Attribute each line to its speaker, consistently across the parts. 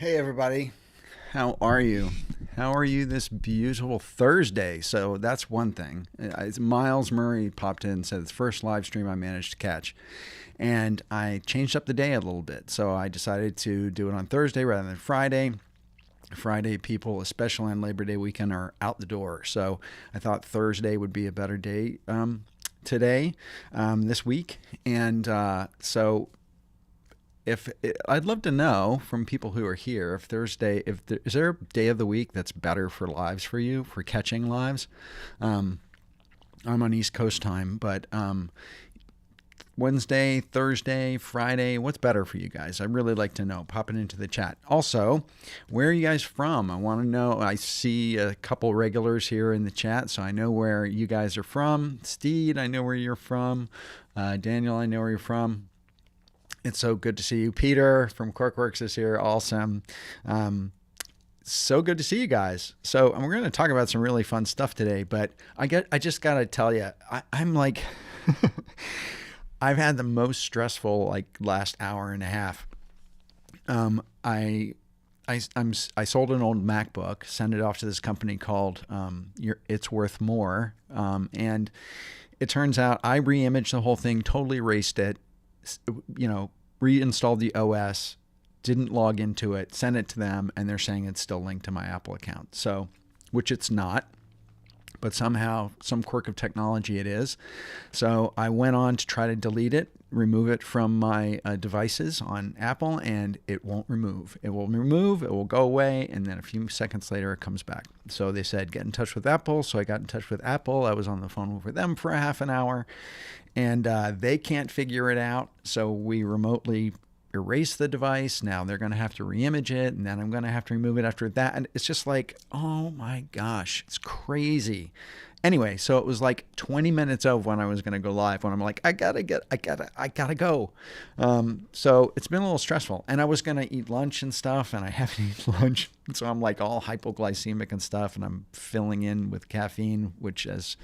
Speaker 1: Hey everybody, how are you? How are you this beautiful Thursday? So that's one thing. Miles Murray popped in and said it's the first live stream I managed to catch. And I changed up the day a little bit. So I decided to do it on Thursday rather than Friday. Friday people, especially on Labor Day weekend, are out the door. So I thought Thursday would be a better day today, this week. And so if I'd love to know from people who are here if Thursday, is there a day of the week that's better for lives for you, for catching lives? I'm on East Coast time, but Wednesday, Thursday, Friday, what's better for you guys? I'd really like to know. Pop it into the chat. Also, where are you guys from? I want to know. I see a couple regulars here in the chat, so I know where you guys are from. Steed, I know where you're from. Daniel, I know where you're from. It's so good to see you. Peter from Corkworks is here. Awesome. So good to see you guys. So we're going to talk about some really fun stuff today, but I just got to tell you, I'm like, I've had the most stressful like last hour and a half. I sold an old MacBook, sent it off to this company called It's Worth More, and it turns out I re-imaged the whole thing, totally erased it, reinstalled the OS, didn't log into it, sent it to them, and they're saying it's still linked to my Apple account. So, which it's not, but somehow, some quirk of technology it is. So I went on to try to delete it, remove it from my devices on Apple, and it won't remove. It will remove, it will go away, and then a few seconds later it comes back. So they said, get in touch with Apple. So I got in touch with Apple. I was on the phone with them for a half an hour, and they can't figure it out. So we remotely erase the device. Now they're going to have to re-image it, and then I'm going to have to remove it after that. And it's just like, oh my gosh, it's crazy. Anyway, so it was like 20 minutes of when I was going to go live when I'm like, I gotta go. So it's been a little stressful, and I was going to eat lunch and stuff, and I haven't eaten lunch. So I'm like all hypoglycemic and stuff, and I'm filling in with caffeine, which as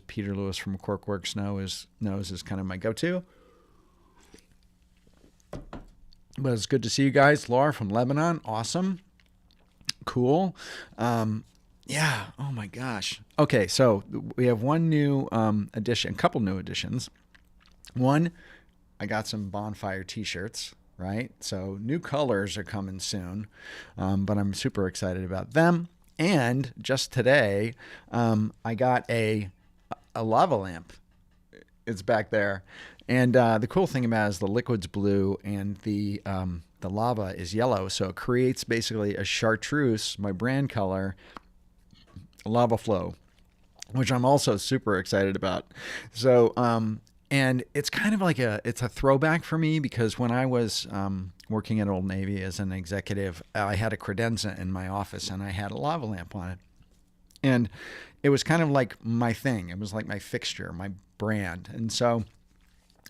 Speaker 1: Peter Lewis from Corkworks knows is kind of my go-to. But it's good to see you guys. Laura from Lebanon. Awesome. Cool. Yeah. Oh my gosh. Okay. So we have one new addition, a couple new additions. One, I got some Bonfire t-shirts, right? So new colors are coming soon, but I'm super excited about them. And just today, I got a lava lamp. It's back there. And the cool thing about it is the liquid's blue and the lava is yellow. So it creates basically a chartreuse, my brand color, lava flow, which I'm also super excited about. So, and it's kind of like it's a throwback for me because when I was working at Old Navy as an executive, I had a credenza in my office and I had a lava lamp on it. And it was kind of like my thing. It was like my fixture, my brand. And so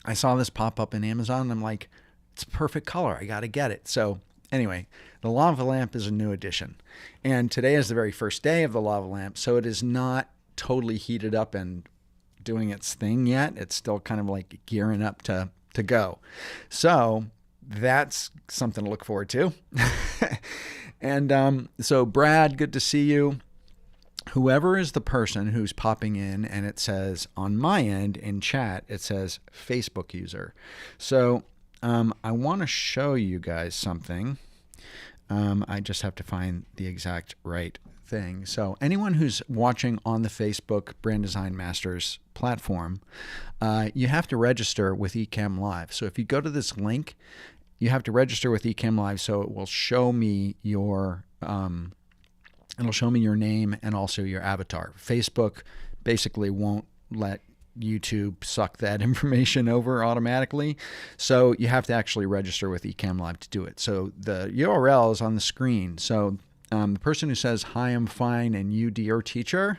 Speaker 1: I saw this pop up in Amazon and I'm like, it's a perfect color. I got to get it. So anyway, the lava lamp is a new addition. And today is the very first day of the lava lamp. So it is not totally heated up and doing its thing yet. It's still kind of like gearing up to go. So that's something to look forward to. And so Brad, good to see you. Whoever is the person who's popping in and it says on my end in chat, it says Facebook user. So I want to show you guys something. I just have to find the exact right thing. So anyone who's watching on the Facebook Brand Design Masters platform, you have to register with Ecamm Live. So if you go to this link, you have to register with Ecamm Live so it will show me your it'll show me your name and also your avatar. Facebook basically won't let YouTube suck that information over automatically. So you have to actually register with Ecamm Live to do it. So the URL is on the screen. So the person who says, hi, I'm fine, and you, dear teacher,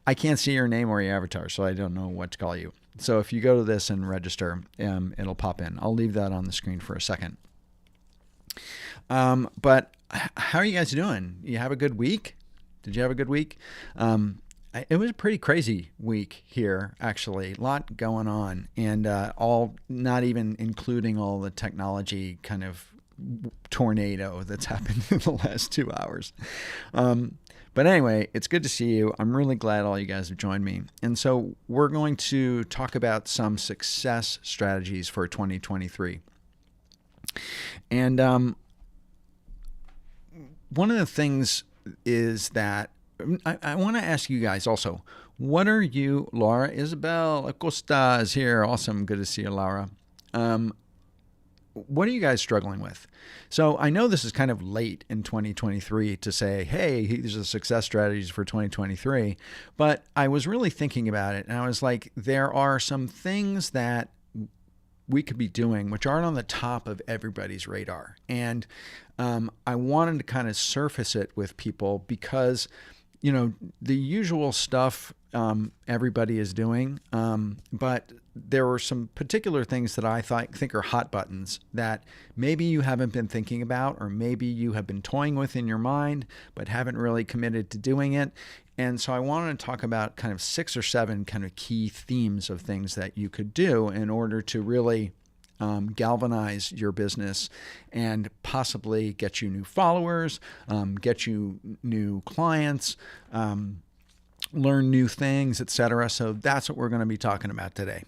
Speaker 1: I can't see your name or your avatar, so I don't know what to call you. So if you go to this and register, it'll pop in. I'll leave that on the screen for a second. But how are you guys doing? You have a good week? Did you have a good week? It was a pretty crazy week here, actually. A lot going on, and all not even including all the technology kind of tornado that's happened in the last 2 hours. But anyway, it's good to see you. I'm really glad all you guys have joined me. And so we're going to talk about some success strategies for 2023. And one of the things is that I want to ask you guys also, what are you, Laura Isabel Acosta is here. Awesome. Good to see you, Laura. What are you guys struggling with? So I know this is kind of late in 2023 to say, hey, these are the success strategies for 2023. But I was really thinking about it, and I was like, there are some things that we could be doing which aren't on the top of everybody's radar. And I wanted to kind of surface it with people because, you know, the usual stuff everybody is doing, but there were some particular things that I think are hot buttons that maybe you haven't been thinking about, or maybe you have been toying with in your mind, but haven't really committed to doing it. And so I wanted to talk about kind of 6 or 7 kind of key themes of things that you could do in order to really galvanize your business and possibly get you new followers, get you new clients, learn new things, etc. So that's what we're going to be talking about today.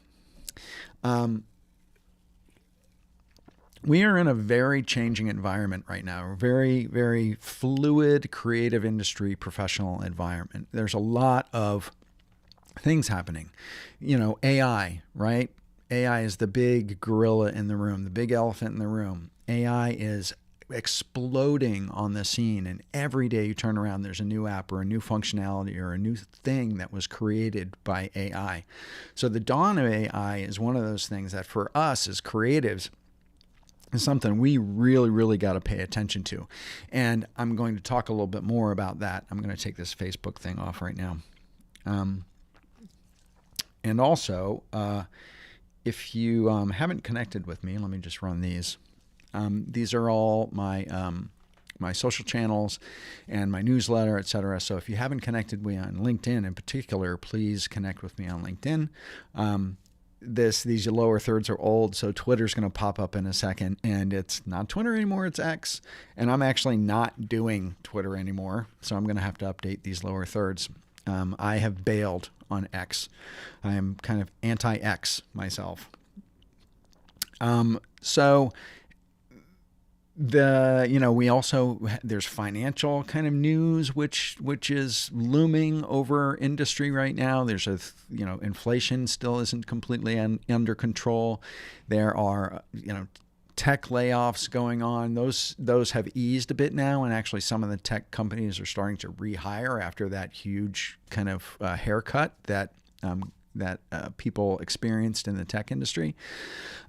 Speaker 1: We are in a very changing environment right now, a very, very fluid, creative industry, professional environment. There's a lot of things happening. You know, AI, right? AI is the big gorilla in the room, the big elephant in the room. AI is exploding on the scene, and every day you turn around, there's a new app or a new functionality or a new thing that was created by AI. So the dawn of AI is one of those things that for us as creatives is something we really, really got to pay attention to. And I'm going to talk a little bit more about that. I'm going to take this Facebook thing off right now. And also, if you haven't connected with me, let me just run these. These are all my my social channels and my newsletter, etc. So if you haven't connected with me on LinkedIn in particular, please connect with me on LinkedIn. These lower thirds are old, so Twitter's going to pop up in a second, and it's not Twitter anymore, it's X. And I'm actually not doing Twitter anymore, so I'm going to have to update these lower thirds. I have bailed on X. I am kind of anti-X myself. So we also, there's financial kind of news, which is looming over industry right now. There's inflation still isn't completely under control. There are, tech layoffs going on. Those have eased a bit now, and actually some of the tech companies are starting to rehire after that huge kind of haircut that people experienced in the tech industry.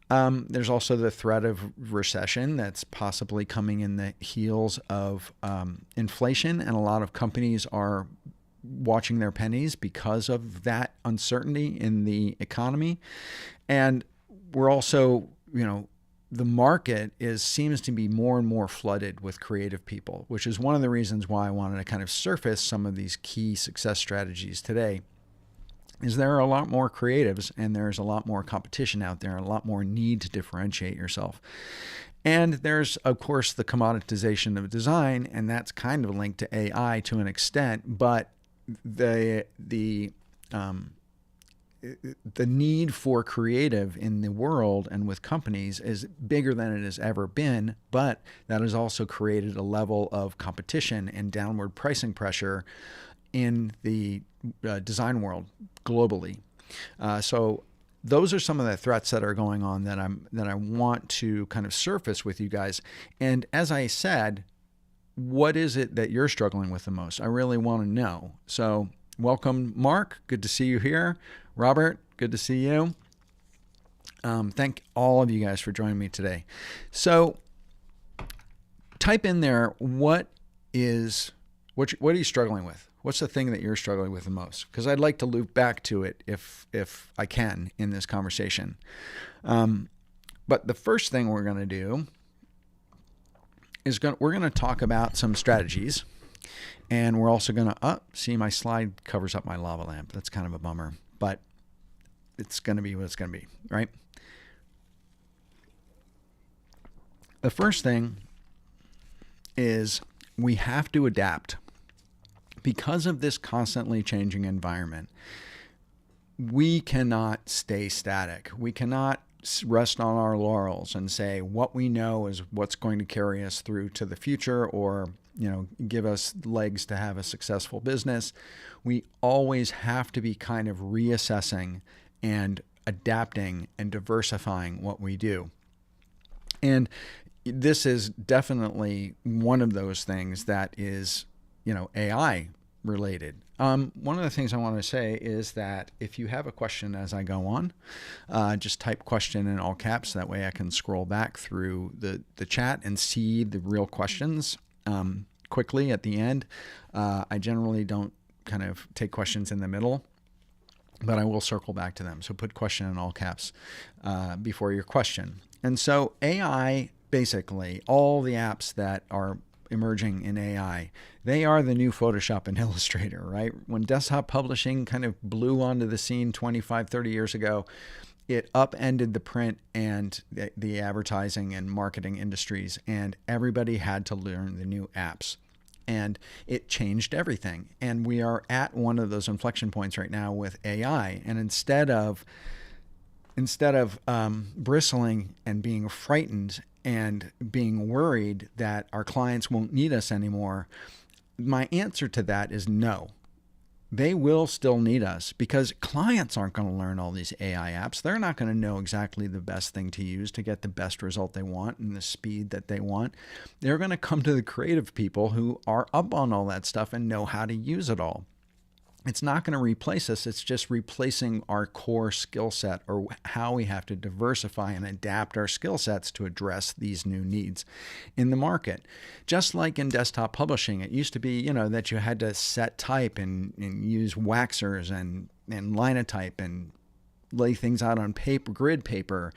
Speaker 1: There's also the threat of recession that's possibly coming in the heels of inflation, and a lot of companies are watching their pennies because of that uncertainty in the economy. And we're also, the market seems to be more and more flooded with creative people, which is one of the reasons why I wanted to kind of surface some of these key success strategies today. Is there are a lot more creatives, and there's a lot more competition out there, and a lot more need to differentiate yourself. And there's, of course, the commoditization of design, and that's kind of linked to AI to an extent, but the need for creative in the world and with companies is bigger than it has ever been, but that has also created a level of competition and downward pricing pressure in the design world globally. So those are some of the threats that are going on that I want to kind of surface with you guys. And as I said, what is it that you're struggling with the most? I really want to know. So welcome, Mark. Good to see you here. Robert, good to see you. Thank all of you guys for joining me today. So type in there, what are you struggling with? What's the thing that you're struggling with the most? Because I'd like to loop back to it if I can in this conversation. But the first thing we're going to do is we're going to talk about some strategies, and we're also going to see, my slide covers up my lava lamp. That's kind of a bummer, but it's going to be what it's going to be, right? The first thing is we have to adapt. Because of this constantly changing environment, we cannot stay static. We cannot rest on our laurels and say what we know is what's going to carry us through to the future, or give us legs to have a successful business. We always have to be kind of reassessing and adapting and diversifying what we do. And this is definitely one of those things that is, AI related. One of the things I want to say is that if you have a question as I go on, just type question in all caps. That way I can scroll back through the chat and see the real questions quickly at the end. I generally don't kind of take questions in the middle, but I will circle back to them. So put question in all caps before your question. And so AI, basically, all the apps that are emerging in AI, they are the new Photoshop and Illustrator, right? When desktop publishing kind of blew onto the scene 25, 30 years ago, it upended the print and the advertising and marketing industries, and everybody had to learn the new apps. And it changed everything. And we are at one of those inflection points right now with AI. And instead of bristling and being frightened and being worried that our clients won't need us anymore, my answer to that is no. They will still need us, because clients aren't going to learn all these AI apps. They're not going to know exactly the best thing to use to get the best result they want and the speed that they want. They're going to come to the creative people who are up on all that stuff and know how to use it all. It's not going to replace us. It's just replacing our core skill set, or how we have to diversify and adapt our skill sets to address these new needs in the market. Just like in desktop publishing, it used to be, that you had to set type and use waxers and linotype and lay things out on paper, grid paper,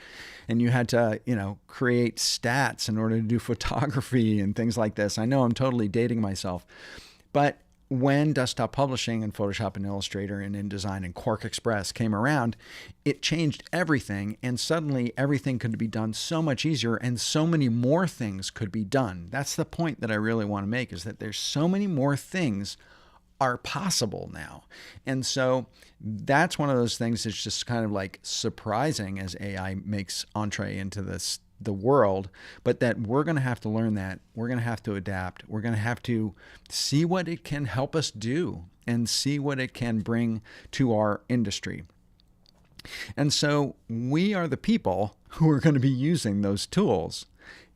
Speaker 1: and you had to, create stats in order to do photography and things like this. I know I'm totally dating myself, but when desktop publishing and Photoshop and Illustrator and InDesign and Quark Express came around, it changed everything, and suddenly everything could be done so much easier, and so many more things could be done. That's the point that I really want to make, is that there's so many more things are possible now. And so that's one of those things that's just kind of like surprising as AI makes entree into the world, but that we're going to have to learn that. We're going to have to adapt. We're going to have to see what it can help us do and see what it can bring to our industry. And so we are the people who are going to be using those tools,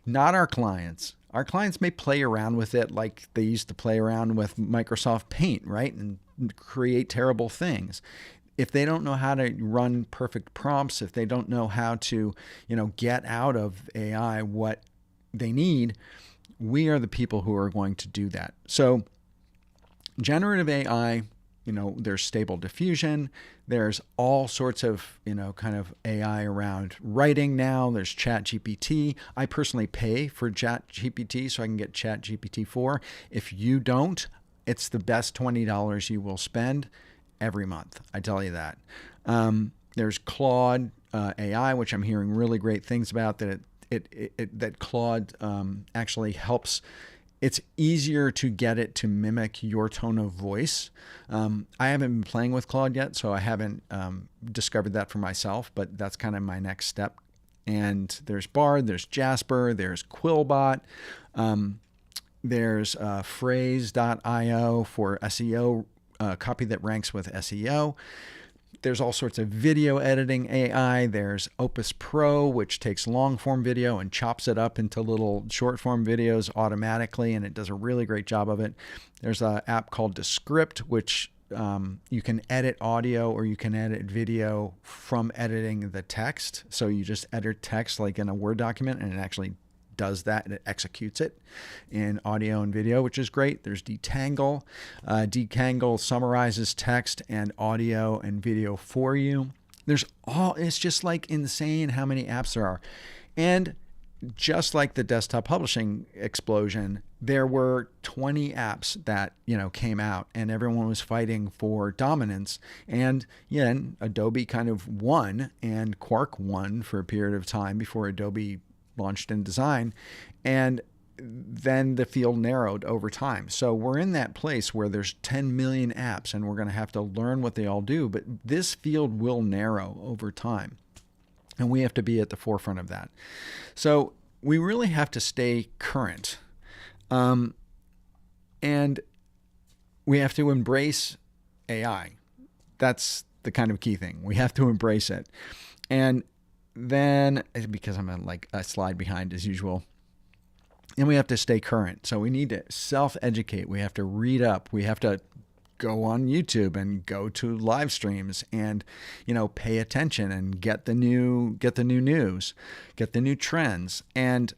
Speaker 1: not our clients. Our clients may play around with it like they used to play around with Microsoft Paint, right? And create terrible things. If they don't know how to run perfect prompts, if they don't know how to, get out of AI what they need, we are the people who are going to do that. So generative AI, there's stable diffusion. There's all sorts of, kind of AI around writing now. There's ChatGPT. I personally pay for ChatGPT so I can get ChatGPT 4. If you don't, it's the best $20 you will spend every month. I tell you that. There's Claude AI, which I'm hearing really great things about, that Claude actually helps. It's easier to get it to mimic your tone of voice. I haven't been playing with Claude yet, so I haven't discovered that for myself, but that's kind of my next step. And there's Bard, there's Jasper, there's Quillbot, there's Phrase.io for SEO, copy that ranks with SEO. There's all sorts of video editing AI. There's Opus Pro, which takes long form video and chops it up into little short form videos automatically, and it does a really great job of it. There's an app called Descript, which you can edit audio or you can edit video from editing the text. So you just edit text like in a Word document, and it actually does that, and it executes it in audio and video, which is great. There's Detangle. Detangle summarizes text and audio and video for you. It's just like insane how many apps there are. And just like the desktop publishing explosion, there were 20 apps that, came out, and everyone was fighting for dominance. And Adobe kind of won, and Quark won for a period of time before Adobe launched in design. And then the field narrowed over time. So we're in that place where there's 10 million apps and we're going to have to learn what they all do. But this field will narrow over time. And we have to be at the forefront of that. So we really have to stay current. And we have to embrace AI. That's the kind of key thing. We have to embrace it. And then, because I'm on like a slide behind as usual, and we have to stay current. So we need to self-educate. We have to read up. We have to go on YouTube and go to live streams and, pay attention and get the new news, get the new trends. And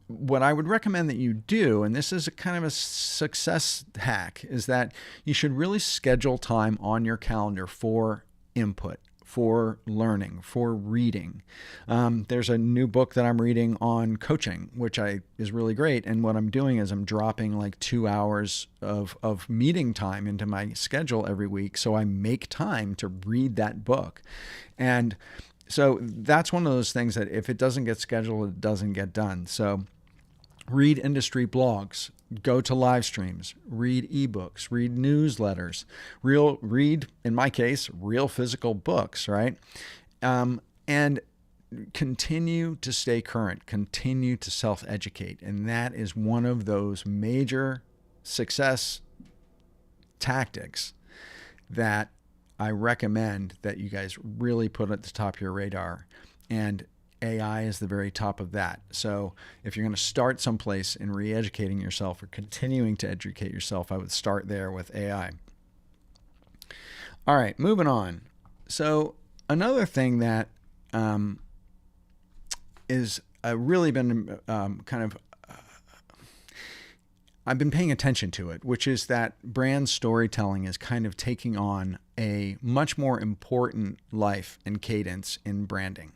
Speaker 1: what I would recommend that you do, and this is a kind of a success hack, is that you should really schedule time on your calendar for input, for learning, for reading. There's a new book that I'm reading on coaching, which is really great. And what I'm doing is I'm dropping like 2 hours of meeting time into my schedule every week. So I make time to read that book. And so that's one of those things that if it doesn't get scheduled, it doesn't get done. So read industry blogs, go to live streams, read ebooks, read newsletters, read, in my case, real physical books, right? And continue to stay current, continue to self-educate. And that is one of those major success tactics that I recommend that you guys really put at the top of your radar. And AI is the very top of that. So if you're going to start someplace in re-educating yourself or continuing to educate yourself, I would start there with AI. All right, moving on. So another thing that is really been I've been paying attention to it, which is that brand storytelling is kind of taking on a much more important life and cadence in branding.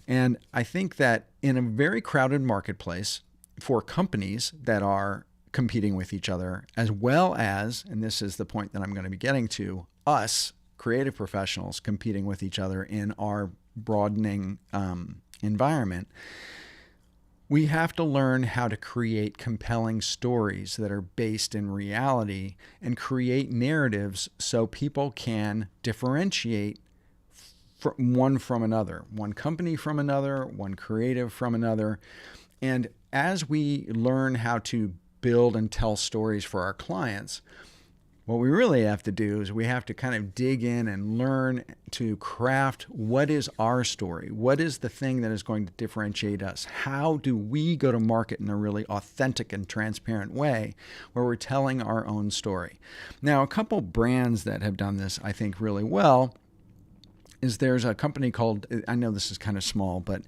Speaker 1: And I think that in a very crowded marketplace for companies that are competing with each other, as well as, and this is the point that I'm going to be getting to, us creative professionals competing with each other in our broadening environment, we have to learn how to create compelling stories that are based in reality and create narratives so people can differentiate one from another, one company from another, one creative from another. And as we learn how to build and tell stories for our clients, what we really have to do is we have to kind of dig in and learn to craft what is our story? What is the thing that is going to differentiate us? How do we go to market in a really authentic and transparent way where we're telling our own story? Now, a couple brands that have done this, I think, really well is there's a company called, I know this is kind of small, but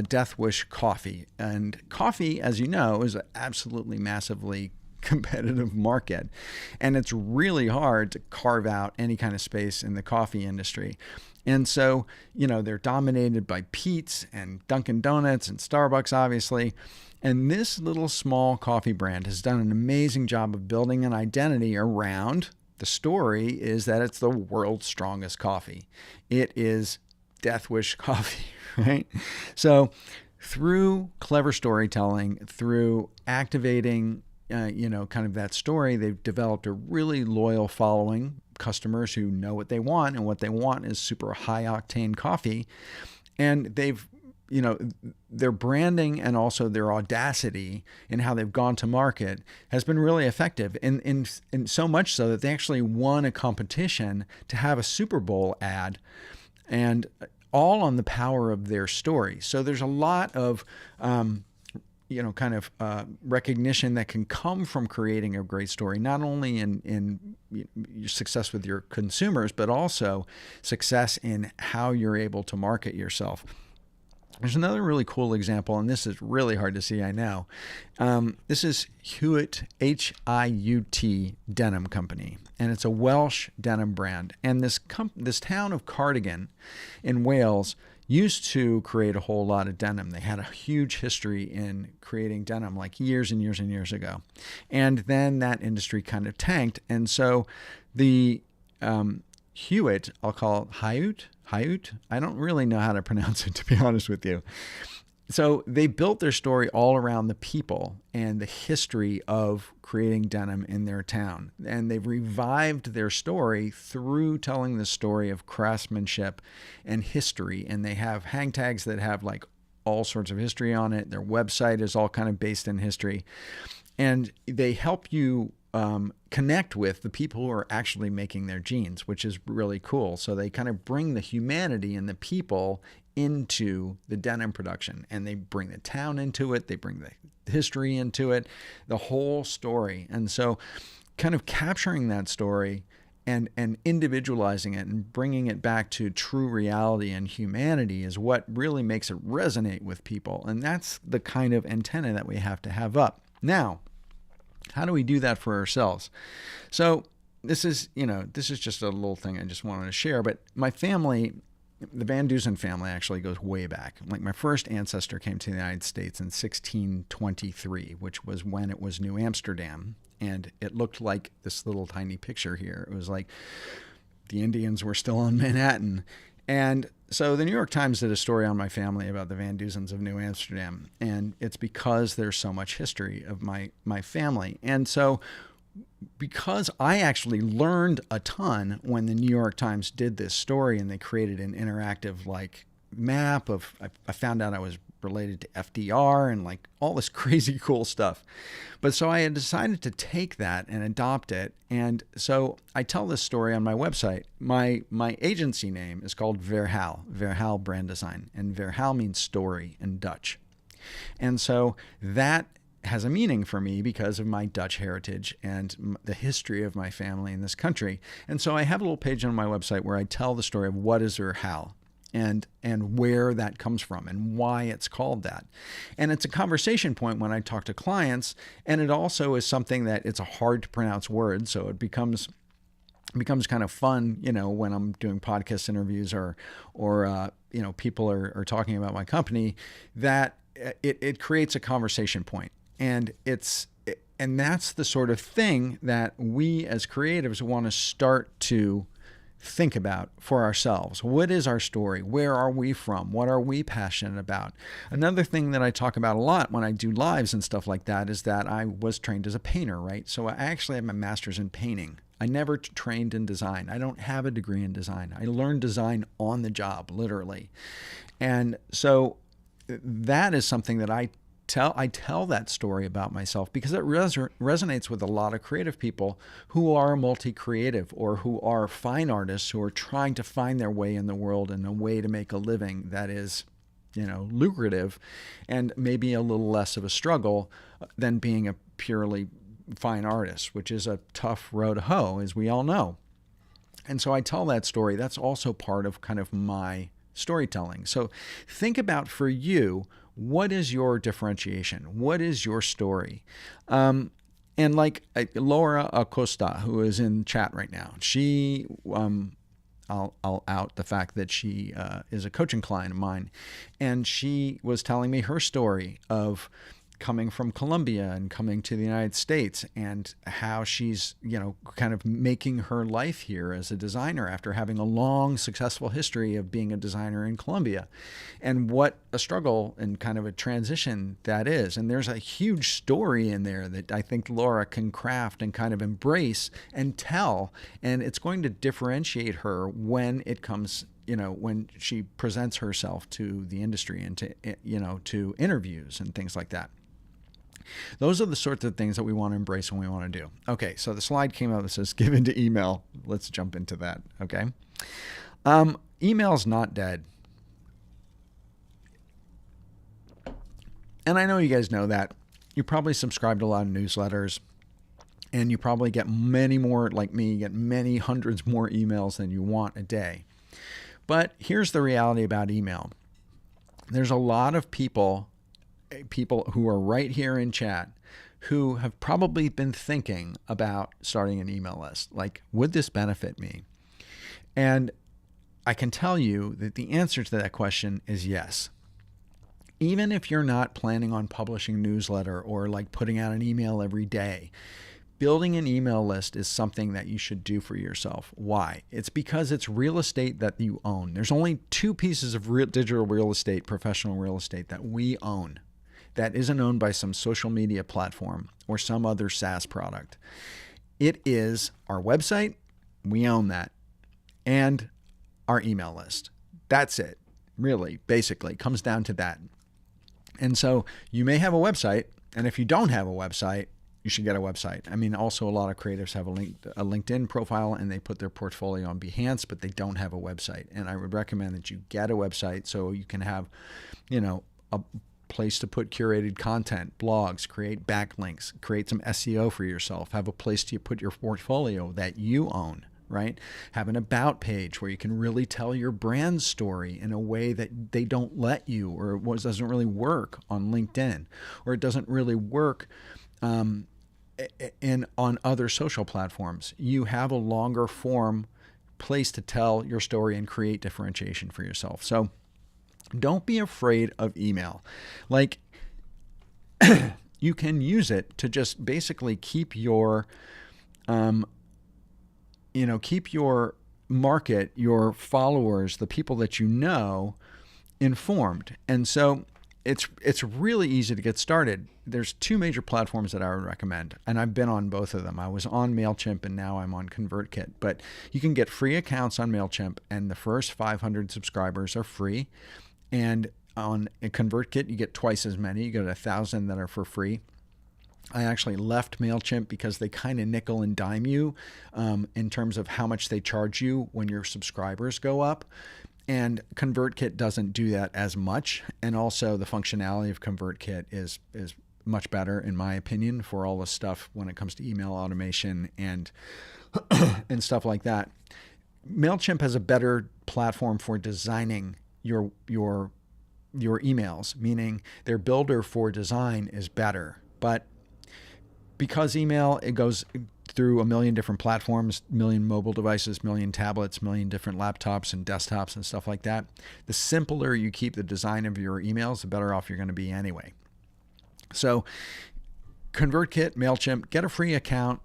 Speaker 1: Death Wish Coffee. And coffee, as you know, is absolutely massively competitive market, and it's really hard to carve out any kind of space in the coffee industry. And so, they're dominated by Peet's and Dunkin' Donuts and Starbucks, obviously. And this little small coffee brand has done an amazing job of building an identity around the story is that it's the world's strongest coffee. It is Death Wish Coffee, right? So through clever storytelling, through activating kind of that story, they've developed a really loyal following, customers who know what they want, and what they want is super high octane coffee. And they've, their branding and also their audacity in how they've gone to market has been really effective. And so much so that they actually won a competition to have a Super Bowl ad, and all on the power of their story. So there's a lot of, recognition that can come from creating a great story, not only in your success with your consumers, but also success in how you're able to market yourself. There's another really cool example, and this is really hard to see, I know. This is Hiut, H-I-U-T Denim Company, and it's a Welsh denim brand. And this town of Cardigan in Wales used to create a whole lot of denim. They had a huge history in creating denim, like years and years and years ago. And then that industry kind of tanked. And so the Hiut, I'll call it Hiut. I don't really know how to pronounce it, to be honest with you. So they built their story all around the people and the history of creating denim in their town. And they've revived their story through telling the story of craftsmanship and history. And they have hang tags that have like all sorts of history on it. Their website is all kind of based in history. And they help you connect with the people who are actually making their jeans, which is really cool. So they kind of bring the humanity and the people into the denim production, and they bring the town into it. They bring the history into it, the whole story. And so kind of capturing that story and individualizing it and bringing it back to true reality and humanity is what really makes it resonate with people. And that's the kind of antenna that we have to have up. Now, how do we do that for ourselves? So this is just a little thing I just wanted to share, but my family, the Van Dusen family, actually goes way back. Like my first ancestor came to the United States in 1623, which was when it was New Amsterdam. And it looked like this little tiny picture here. It was like the Indians were still on Manhattan. And so the New York Times did a story on my family about the Van Dusens of New Amsterdam. And it's because there's so much history of my family. And so because I actually learned a ton when the New York Times did this story and they created an interactive like map of, I found out I was related to FDR and like all this crazy cool stuff. But so I had decided to take that and adopt it. And so I tell this story on my website. My agency name is called Verhaal Brand Design. And Verhaal means story in Dutch. And so that has a meaning for me because of my Dutch heritage and the history of my family in this country. And so I have a little page on my website where I tell the story of what is Verhaal and where that comes from and why it's called that. And it's a conversation point when I talk to clients, and it also is something that it's a hard to pronounce word, so it becomes kind of fun, when I'm doing podcast interviews or people are talking about my company, that it creates a conversation point. And that's the sort of thing that we as creatives want to start to think about for ourselves. What is our story? Where are we from? What are we passionate about? Another thing that I talk about a lot when I do lives and stuff like that is that I was trained as a painter, right? So I actually have my master's in painting. I never trained in design. I don't have a degree in design. I learned design on the job, literally. And so that is something that I tell that story about myself because it resonates with a lot of creative people who are multi-creative or who are fine artists who are trying to find their way in the world and a way to make a living that is, lucrative and maybe a little less of a struggle than being a purely fine artist, which is a tough row to hoe, as we all know. And so I tell that story. That's also part of kind of my storytelling. So think about, for you, what is your differentiation? What is your story? And like Laura Acosta, who is in chat right now, she, I'll out the fact that she is a coaching client of mine. And she was telling me her story of coming from Colombia and coming to the United States and how she's, kind of making her life here as a designer after having a long, successful history of being a designer in Colombia, and what a struggle and kind of a transition that is. And there's a huge story in there that I think Laura can craft and kind of embrace and tell, and it's going to differentiate her when it comes, when she presents herself to the industry and to interviews and things like that. Those are the sorts of things that we want to embrace and we want to do. Okay, so the slide came out that says give into email. Let's jump into that, okay? Email's not dead. And I know you guys know that. You probably subscribe to a lot of newsletters, and you probably get many more, like me, you get many hundreds more emails than you want a day. But here's the reality about email. There's a lot of people who are right here in chat who have probably been thinking about starting an email list. Like, would this benefit me? And I can tell you that the answer to that question is yes. Even if you're not planning on publishing a newsletter or like putting out an email every day, building an email list is something that you should do for yourself. Why? It's because it's real estate that you own. There's only two pieces of digital real estate, professional real estate, that we own that isn't owned by some social media platform or some other SaaS product. It is our website, we own that, and our email list. That's it, really, basically. It comes down to that. And so you may have a website, and if you don't have a website, you should get a website. I mean, also a lot of creatives have a LinkedIn profile and they put their portfolio on Behance, but they don't have a website. And I would recommend that you get a website so you can have, a place to put curated content, blogs, create backlinks, create some SEO for yourself, have a place to put your portfolio that you own, right? Have an about page where you can really tell your brand story in a way that they don't let you, or it doesn't really work on LinkedIn, or it doesn't really work on other social platforms. You have a longer form place to tell your story and create differentiation for yourself. So don't be afraid of email. Like, you can use it to just basically keep your, keep your market, your followers, the people that you know, informed. And so it's really easy to get started. There's two major platforms that I would recommend, and I've been on both of them. I was on MailChimp and now I'm on ConvertKit, but you can get free accounts on MailChimp and the first 500 subscribers are free. And on ConvertKit, you get twice as many. You get 1,000 that are for free. I actually left MailChimp because they kind of nickel and dime you in terms of how much they charge you when your subscribers go up. And ConvertKit doesn't do that as much. And also the functionality of ConvertKit is much better, in my opinion, for all the stuff when it comes to email automation and and stuff like that. MailChimp has a better platform for designing your emails, meaning their builder for design is better. But because email, it goes through a million different platforms, million mobile devices, million tablets, million different laptops and desktops and stuff like that, the simpler you keep the design of your emails, the better off you're going to be anyway. So ConvertKit, MailChimp, get a free account,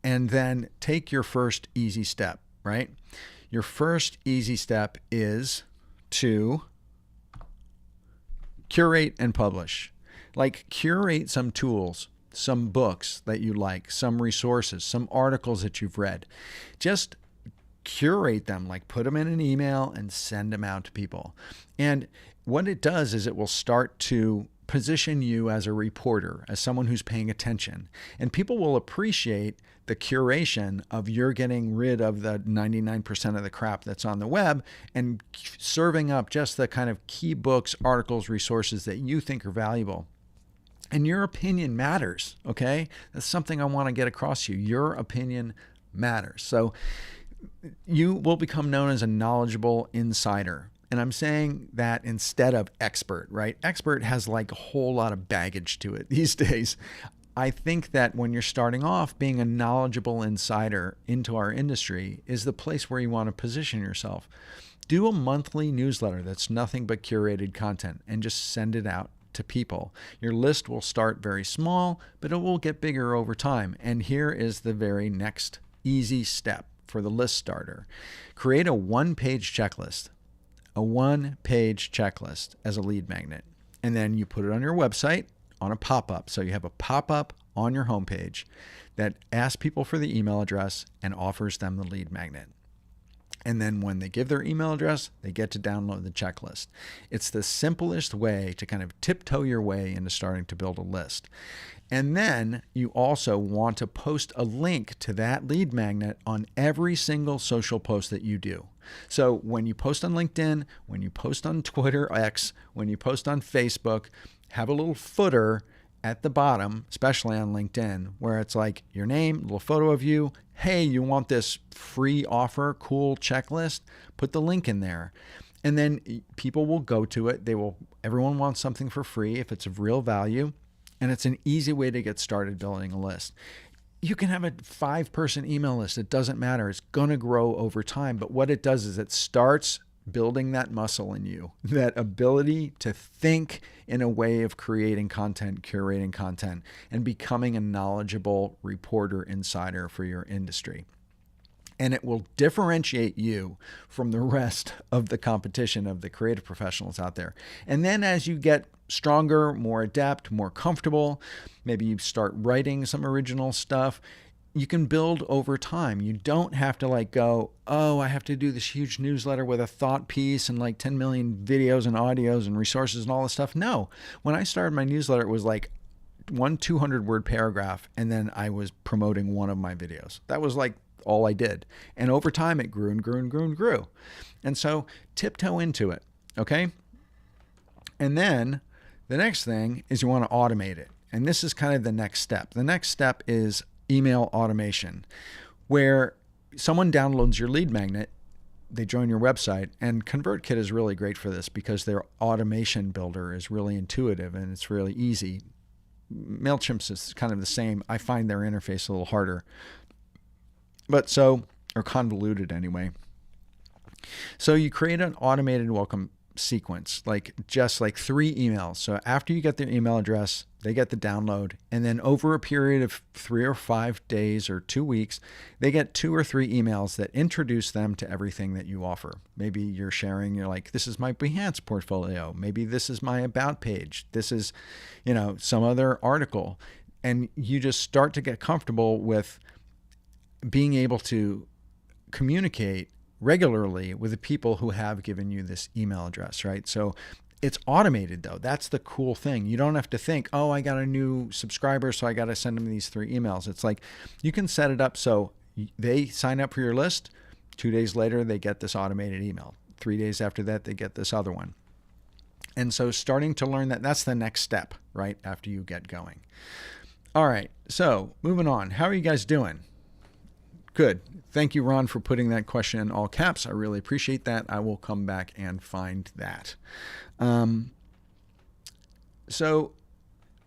Speaker 1: and then take your first easy step, right? Your first easy step is to curate and publish. Like, curate some tools, some books that you like, some resources, some articles that you've read. Just curate them, like put them in an email and send them out to people. And what it does is it will start to position you as a reporter, as someone who's paying attention. And people will appreciate the curation of you're getting rid of the 99% of the crap that's on the web and serving up just the kind of key books, articles, resources that you think are valuable. And your opinion matters, okay? That's something I want to get across to you. Your opinion matters. So you will become known as a knowledgeable insider. And I'm saying that instead of expert, right? Expert has like a whole lot of baggage to it these days. I think that when you're starting off, being a knowledgeable insider into our industry is the place where you want to position yourself. Do a monthly newsletter that's nothing but curated content and just send it out to people. Your list will start very small, but it will get bigger over time. And here is the very next easy step for the list starter. Create a one-page checklist. A one-page checklist as a lead magnet. And then you put it on your website on a pop-up. So you have a pop-up on your homepage that asks people for the email address and offers them the lead magnet. And then when they give their email address, they get to download the checklist. It's the simplest way to kind of tiptoe your way into starting to build a list. And then you also want to post a link to that lead magnet on every single social post that you do. So when you post on LinkedIn, when you post on Twitter X, when you post on Facebook, have a little footer at the bottom, especially on LinkedIn, where it's like your name, little photo of you. Hey, you want this free offer, cool checklist? Put the link in there. And then people will go to it. Everyone wants something for free if it's of real value. And it's an easy way to get started building a list. You can have a 5-person email list. It doesn't matter. It's going to grow over time. But what it does is it starts building that muscle in you, that ability to think in a way of creating content, curating content, and becoming a knowledgeable reporter, insider for your industry. And it will differentiate you from the rest of the competition of the creative professionals out there. And then as you get stronger, more adept, more comfortable, maybe you start writing some original stuff, you can build over time. You don't have to like go, oh, I have to do this huge newsletter with a thought piece and like 10 million videos and audios and resources and all this stuff. No, when I started my newsletter, it was like one 200-word paragraph, and then I was promoting one of my videos. That was like all I did. And over time, it grew and grew and grew and grew. And so tiptoe into it, okay? And then the next thing is you want to automate it. And this is kind of the next step. The next step is email automation, where someone downloads your lead magnet, they join your website, and ConvertKit is really great for this because their automation builder is really intuitive and it's really easy. MailChimp's is kind of the same. I find their interface a little harder, or convoluted anyway. So you create an automated welcome sequence, just like 3 emails. So after you get their email address, they get the download, and then over a period of 3 or 5 days or 2 weeks, they get 2 or 3 emails that introduce them to everything that you offer. Maybe you're sharing, you're like, this is my Behance portfolio. Maybe this is my about page. This is, some other article. And you just start to get comfortable with being able to communicate regularly with the people who have given you this email address, right? So it's automated though. That's the cool thing. You don't have to think, oh, I got a new subscriber, so I got to send them these 3 emails. It's like you can set it up so they sign up for your list. 2 days later, they get this automated email. 3 days after that, they get this other one. And so starting to learn that's the next step, right? After you get going. All right. So moving on. How are you guys doing? Good. Thank you, Ron, for putting that question in all caps. I really appreciate that. I will come back and find that. So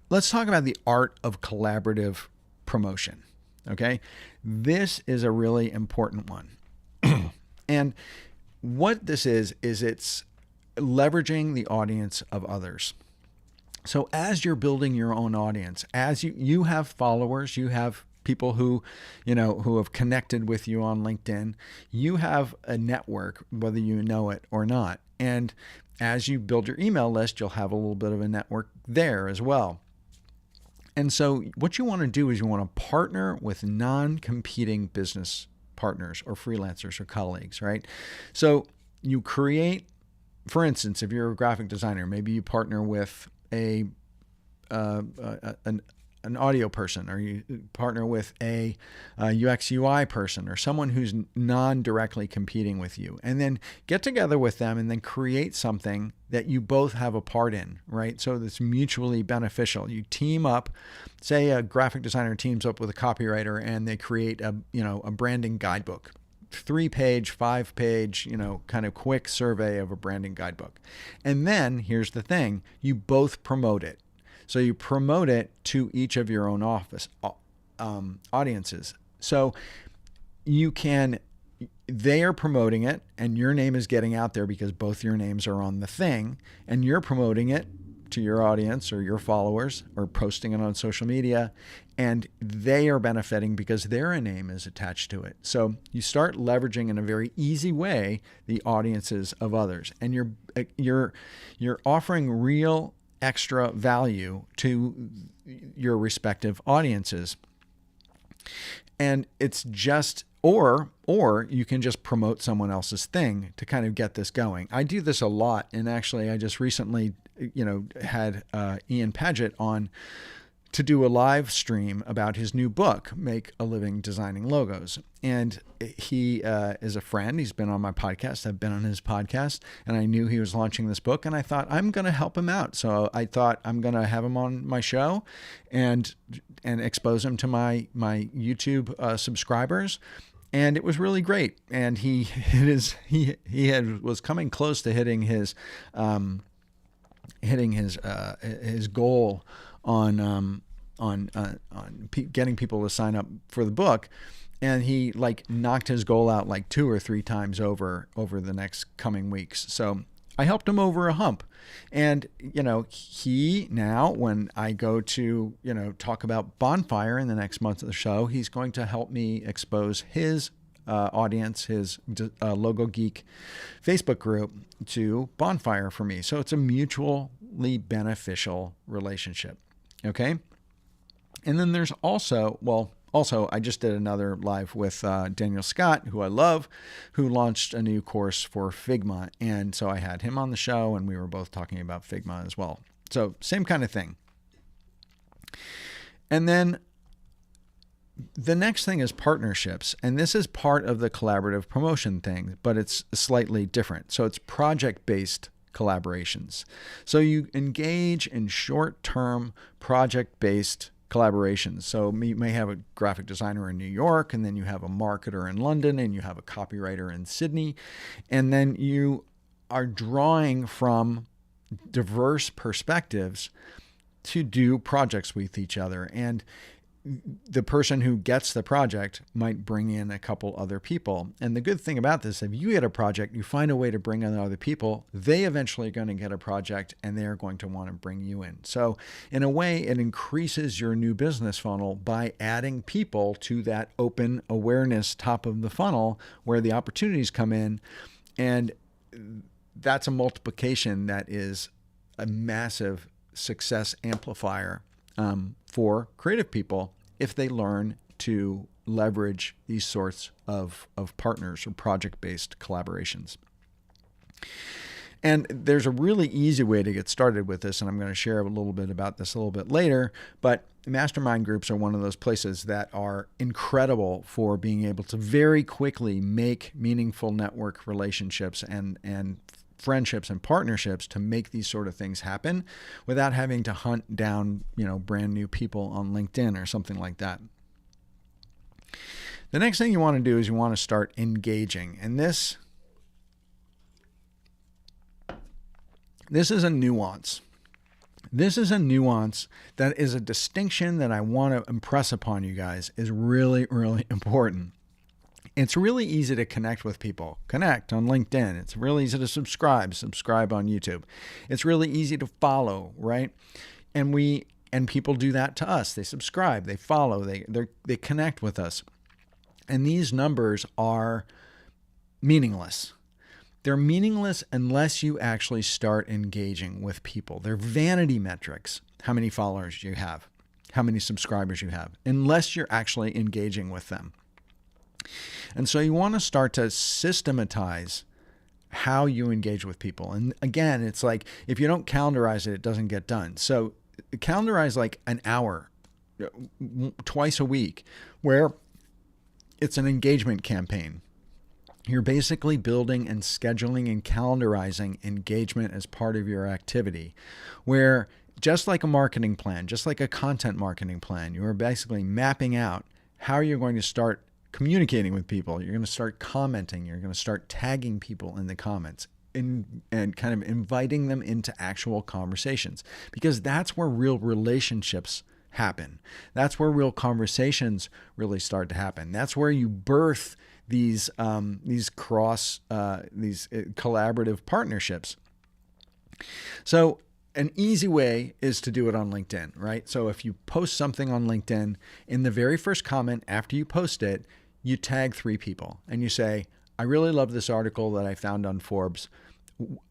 Speaker 1: let's talk about the art of collaborative promotion. Okay. This is a really important one. And what this is it's leveraging the audience of others. So as you're building your own audience, as you have followers, you have people who have connected with you on LinkedIn, you have a network, whether you know it or not. And as you build your email list, you'll have a little bit of a network there as well. And so what you want to do is you want to partner with non-competing business partners or freelancers or colleagues, right? So you create, for instance, if you're a graphic designer, maybe you partner with an audio person, or you partner with a UX UI person, or someone who's non-directly competing with you, and then get together with them and then create something that you both have a part in, right? So that's mutually beneficial. You team up, say a graphic designer teams up with a copywriter and they create a branding guidebook, 3-page, 5-page, kind of quick survey of a branding guidebook. And then here's the thing, you both promote it. So you promote it to each of your own audiences. So they are promoting it and your name is getting out there because both your names are on the thing, and you're promoting it to your audience or your followers or posting it on social media, and they are benefiting because their name is attached to it. So you start leveraging in a very easy way the audiences of others, and you're offering real extra value to your respective audiences. And it's just, or you can just promote someone else's thing to kind of get this going. I do this a lot. And actually I just recently, had Ian Paget on to do a live stream about his new book, Make a Living Designing Logos. And he is a friend. He's been on my podcast. I've been on his podcast, and I knew he was launching this book, and I thought I'm going to help him out. So I thought I'm going to have him on my show and expose him to my YouTube subscribers. And it was really great. And he was coming close to hitting his goal on getting people to sign up for the book. and he like knocked his goal out like 2 or 3 times over the next coming weeks. So I helped him over a hump. And, he now, when I go to, talk about Bonfire in the next month of the show, he's going to help me expose his audience, his Logo Geek Facebook group to Bonfire for me. So it's a mutually beneficial relationship. Okay. And then there's also, I just did another live with Daniel Scott, who I love, who launched a new course for Figma. And so I had him on the show, and we were both talking about Figma as well. So same kind of thing. And then the next thing is partnerships. And this is part of the collaborative promotion thing, but it's slightly different. So it's project-based collaborations. So you engage in short-term project-based collaborations. So you may have a graphic designer in New York, and then you have a marketer in London, and you have a copywriter in Sydney, and then you are drawing from diverse perspectives to do projects with each other. And the person who gets the project might bring in a couple other people. And the good thing about this, if you get a project, you find a way to bring in other people, they eventually are going to get a project, and they're going to want to bring you in. So in a way, it increases your new business funnel by adding people to that open awareness top of the funnel where the opportunities come in. And that's a multiplication that is a massive success amplifier for creative people if they learn to leverage these sorts of partners or project-based collaborations. And there's a really easy way to get started with this, and I'm going to share a little bit about this a little bit later, but mastermind groups are one of those places that are incredible for being able to very quickly make meaningful network relationships and friendships and partnerships to make these sort of things happen without having to hunt down, brand new people on LinkedIn or something like that. The next thing you want to do is you want to start engaging. And this is a nuance. This is a nuance that is a distinction that I want to impress upon you guys is really, really important. It's really easy to connect with people. Connect on LinkedIn. It's really easy to subscribe on YouTube. It's really easy to follow, right? And people do that to us. They subscribe, they follow, they connect with us. And these numbers are meaningless. They're meaningless unless you actually start engaging with people. They're vanity metrics. How many followers you have, how many subscribers you have, unless you're actually engaging with them. And so you want to start to systematize how you engage with people. And again, it's like if you don't calendarize it, it doesn't get done. So calendarize like an hour, twice a week, where it's an engagement campaign. You're basically building and scheduling and calendarizing engagement as part of your activity, where just like a marketing plan, just like a content marketing plan, you are basically mapping out how you're going to start communicating with people. You're going to start commenting. You're going to start tagging people in the comments and kind of inviting them into actual conversations, because that's where real relationships happen. That's where real conversations really start to happen. That's where you birth these collaborative partnerships. So an easy way is to do it on LinkedIn, right? So if you post something on LinkedIn, in the very first comment after you post it, you tag 3 people and you say, I really love this article that I found on Forbes.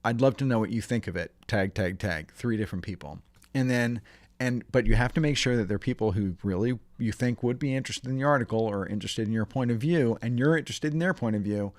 Speaker 1: I'd love to know what you think of it. Tag, 3 different people. But you have to make sure that they're people who really you think would be interested in the article or interested in your point of view, and you're interested in their point of view.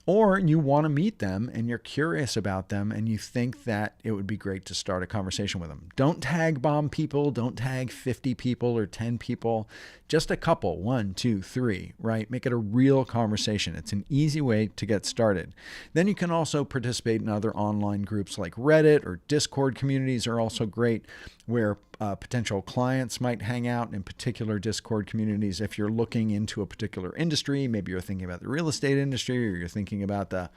Speaker 1: Or you want to meet them and you're curious about them and you think that it would be great to start a conversation with them. Don't tag bomb people. Don't tag 50 people or 10 people. Just a couple, 1, 2, 3, right? Make it a real conversation. It's an easy way to get started. Then you can also participate in other online groups like Reddit or Discord communities are also great, where potential clients might hang out in particular Discord communities. If you're looking into a particular industry, maybe you're thinking about the real estate industry, or you're thinking about the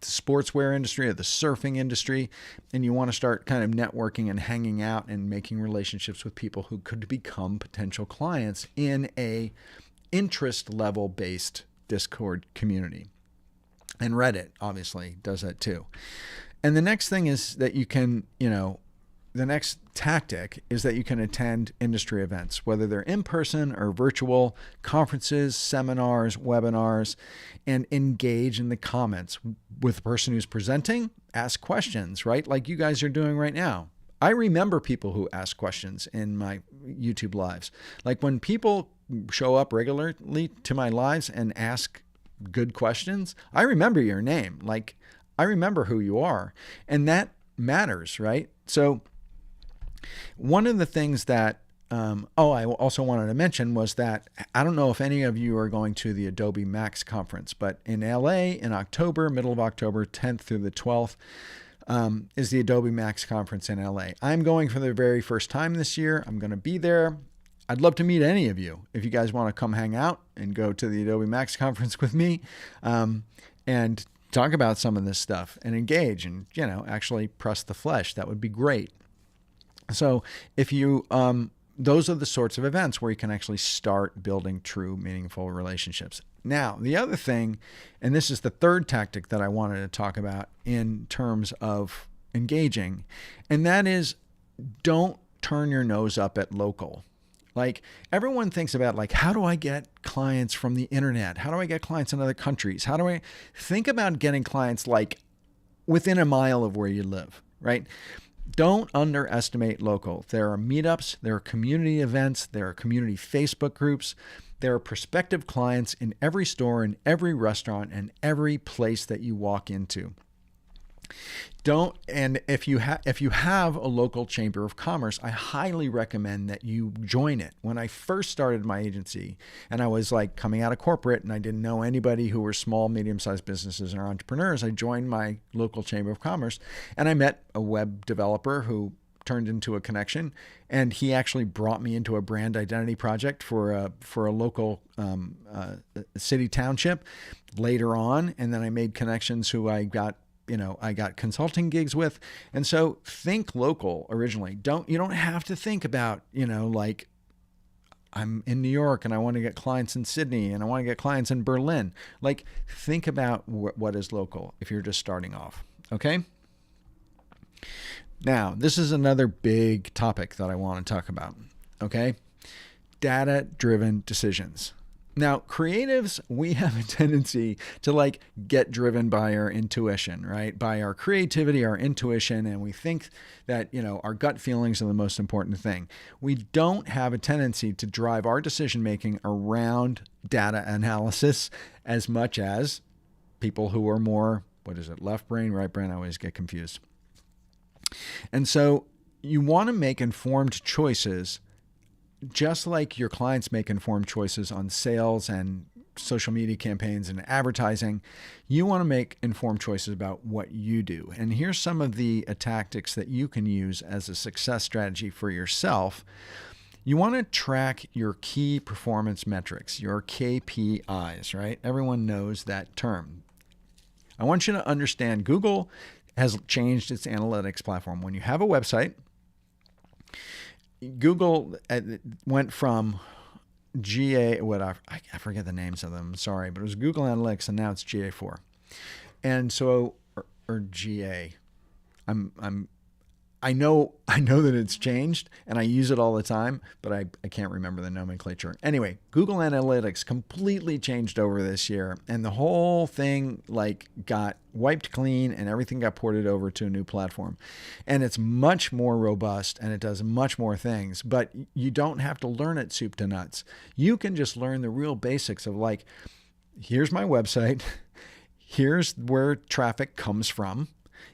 Speaker 1: sportswear industry or the surfing industry, and you want to start kind of networking and hanging out and making relationships with people who could become potential clients in a interest level based Discord community. And Reddit obviously does that too. And the next thing is that you can, the next tactic is that you can attend industry events, whether they're in person or virtual, conferences, seminars, webinars, and engage in the comments with the person who's presenting. Ask questions, right? Like you guys are doing right now. I remember people who ask questions in my YouTube lives. Like when people show up regularly to my lives and ask good questions, I remember your name. Like I remember who you are, and that matters, right? So one of the things that, I also wanted to mention was that I don't know if any of you are going to the Adobe Max conference, but in LA in October, middle of October, 10th through the 12th, is the Adobe Max conference in LA. I'm going for the very first time this year. I'm going to be there. I'd love to meet any of you. If you guys want to come hang out and go to the Adobe Max conference with me, and talk about some of this stuff and engage and, actually press the flesh, that would be great. So if you, those are the sorts of events where you can actually start building true, meaningful relationships. Now, the other thing, and this is the third tactic that I wanted to talk about in terms of engaging, and that is don't turn your nose up at local. Like everyone thinks about like, how do I get clients from the internet? How do I get clients in other countries? How do I think about getting clients like within a mile of where you live, right? Don't underestimate local. There are meetups, there are community events, there are community Facebook groups, there are prospective clients in every store, in every restaurant, and every place that you walk into. And if you have a local chamber of commerce, I highly recommend that you join it. When I first started my agency and I was like coming out of corporate and I didn't know anybody who were small, medium-sized businesses or entrepreneurs, I joined my local chamber of commerce and I met a web developer who turned into a connection, and he actually brought me into a brand identity project for a local city township later on, and then I made connections who I got consulting gigs with. And so think local originally. You don't have to think about, like I'm in New York and I want to get clients in Sydney and I want to get clients in Berlin. Like think about what is local if you're just starting off. Okay. Now, this is another big topic that I want to talk about. Okay. Data-driven decisions. Now, creatives, we have a tendency to like get driven by our intuition, right? By our creativity, our intuition, and we think that, our gut feelings are the most important thing. We don't have a tendency to drive our decision-making around data analysis as much as people who are more, left brain, right brain? I always get confused. And so you want to make informed choices just like your clients make informed choices on sales and social media campaigns and advertising. You want to make informed choices about what you do. And here's some of the tactics that you can use as a success strategy for yourself. You want to track your key performance metrics, your KPIs, right? Everyone knows that term. I want you to understand Google has changed its analytics platform. When you have a website, Google went from I forget the names of them, sorry, but it was Google Analytics and now it's GA4. And so, or GA. I know that it's changed and I use it all the time, but I can't remember the nomenclature. Anyway, Google Analytics completely changed over this year and the whole thing got wiped clean and everything got ported over to a new platform. And it's much more robust and it does much more things, but you don't have to learn it soup to nuts. You can just learn the real basics of here's my website, here's where traffic comes from.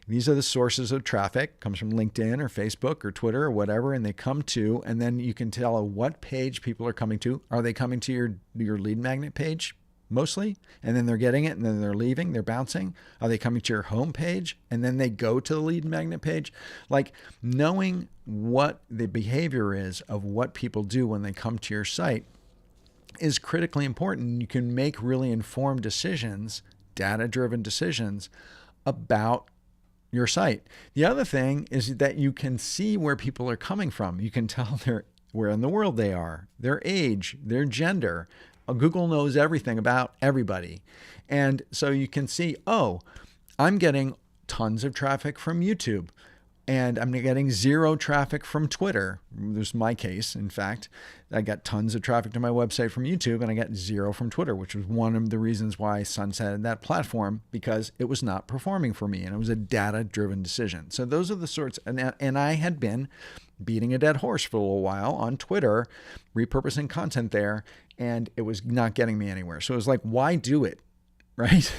Speaker 1: These are the sources of traffic, comes from LinkedIn or Facebook or Twitter or whatever, and they come to, and then you can tell what page people are coming to. Are they coming to your lead magnet page mostly? And then they're getting it and then they're leaving, they're bouncing. Are they coming to your home page and then they go to the lead magnet page? Knowing what the behavior is of what people do when they come to your site is critically important. You can make really informed decisions, data-driven decisions about your site. The other thing is that you can see where people are coming from. You can tell where in the world they are, their age, their gender, Google knows everything about everybody. And so you can see, oh, I'm getting tons of traffic from YouTube and I'm getting zero traffic from Twitter. This is my case. In fact, I got tons of traffic to my website from YouTube and I got zero from Twitter, which was one of the reasons why I sunsetted that platform, because it was not performing for me and it was a data-driven decision. So those are the sorts, and I had been beating a dead horse for a little while on Twitter, repurposing content there, and it was not getting me anywhere. So it was like, why do it? Right?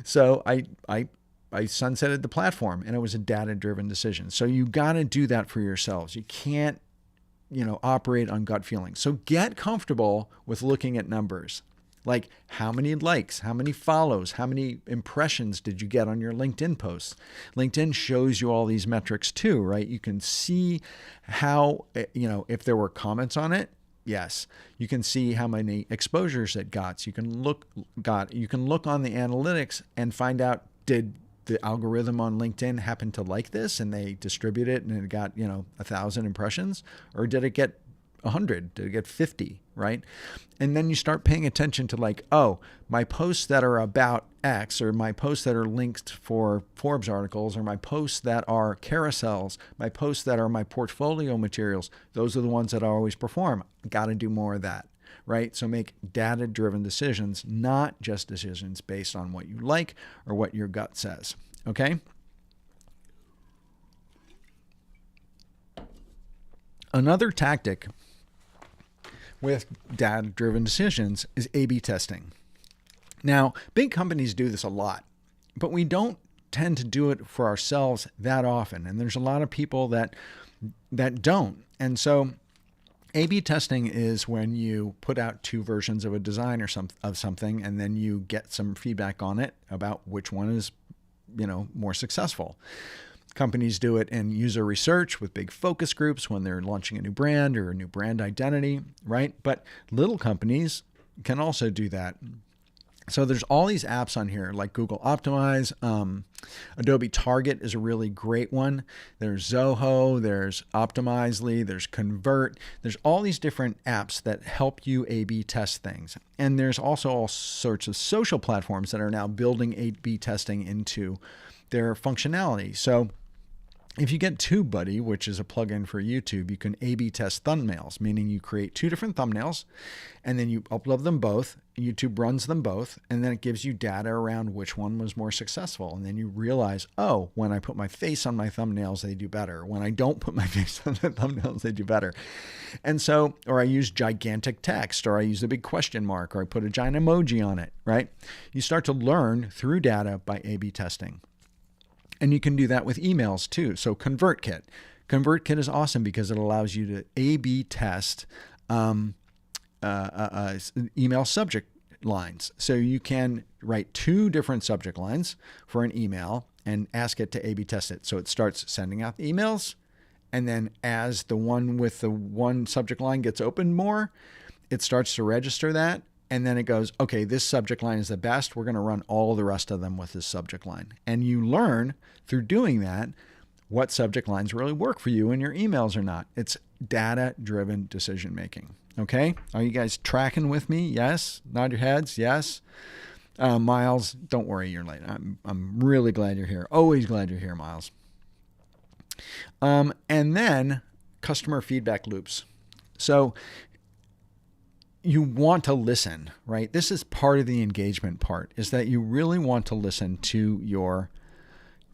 Speaker 1: So I sunsetted the platform, and it was a data-driven decision. So you got to do that for yourselves. You can't, operate on gut feelings. So get comfortable with looking at numbers. Like how many likes, how many follows, how many impressions did you get on your LinkedIn posts? LinkedIn shows you all these metrics too, right? You can see how, if there were comments on it. Yes, you can see how many exposures it got. You can look on the analytics and find out, did the algorithm on LinkedIn happen to like this and they distribute it and it got 1,000 impressions, or did it get 100? Did it get 50? Right? And then you start paying attention to like, oh, my posts that are about X, or my posts that are linked for Forbes articles, or my posts that are carousels, my posts that are my portfolio materials, those are the ones that I always perform. Got to do more of that. Right? So make data-driven decisions, not just decisions based on what you like or what your gut says. Okay? Another tactic with data-driven decisions is A/B testing. Now, big companies do this a lot, but we don't tend to do it for ourselves that often. And there's a lot of people that don't. And so A/B testing is when you put out two versions of a design or something, and then you get some feedback on it about which one is, more successful. Companies do it in user research with big focus groups when they're launching a new brand or a new brand identity, right? But little companies can also do that. So there's all these apps on here like Google Optimize. Adobe Target is a really great one. There's Zoho, there's Optimizely, there's Convert. There's all these different apps that help you A/B test things. And there's also all sorts of social platforms that are now building A/B testing into their functionality. So if you get TubeBuddy, which is a plugin for YouTube, you can A/B test thumbnails, meaning you create two different thumbnails and then you upload them both. YouTube runs them both, and then it gives you data around which one was more successful. And then you realize, oh, when I put my face on my thumbnails, they do better. When I don't put my face on the thumbnails, they do better. And so, or I use gigantic text, or I use a big question mark, or I put a giant emoji on it, right? You start to learn through data by A/B testing. And you can do that with emails too. So ConvertKit. ConvertKit is awesome because it allows you to A/B test email subject lines. So you can write two different subject lines for an email and ask it to A/B test it. So it starts sending out the emails, and then as the one with the one subject line gets opened more, it starts to register that. And then it goes, okay, this subject line is the best. We're going to run all the rest of them with this subject line. And you learn through doing that what subject lines really work for you in your emails or not. It's data-driven decision making. Okay? Are you guys tracking with me? Yes? Nod your heads? Yes? Miles, don't worry, you're late. I'm really glad you're here. Always glad you're here, Miles. And then customer feedback loops. So you want to listen, right? This is part of the engagement part, is that you really want to listen to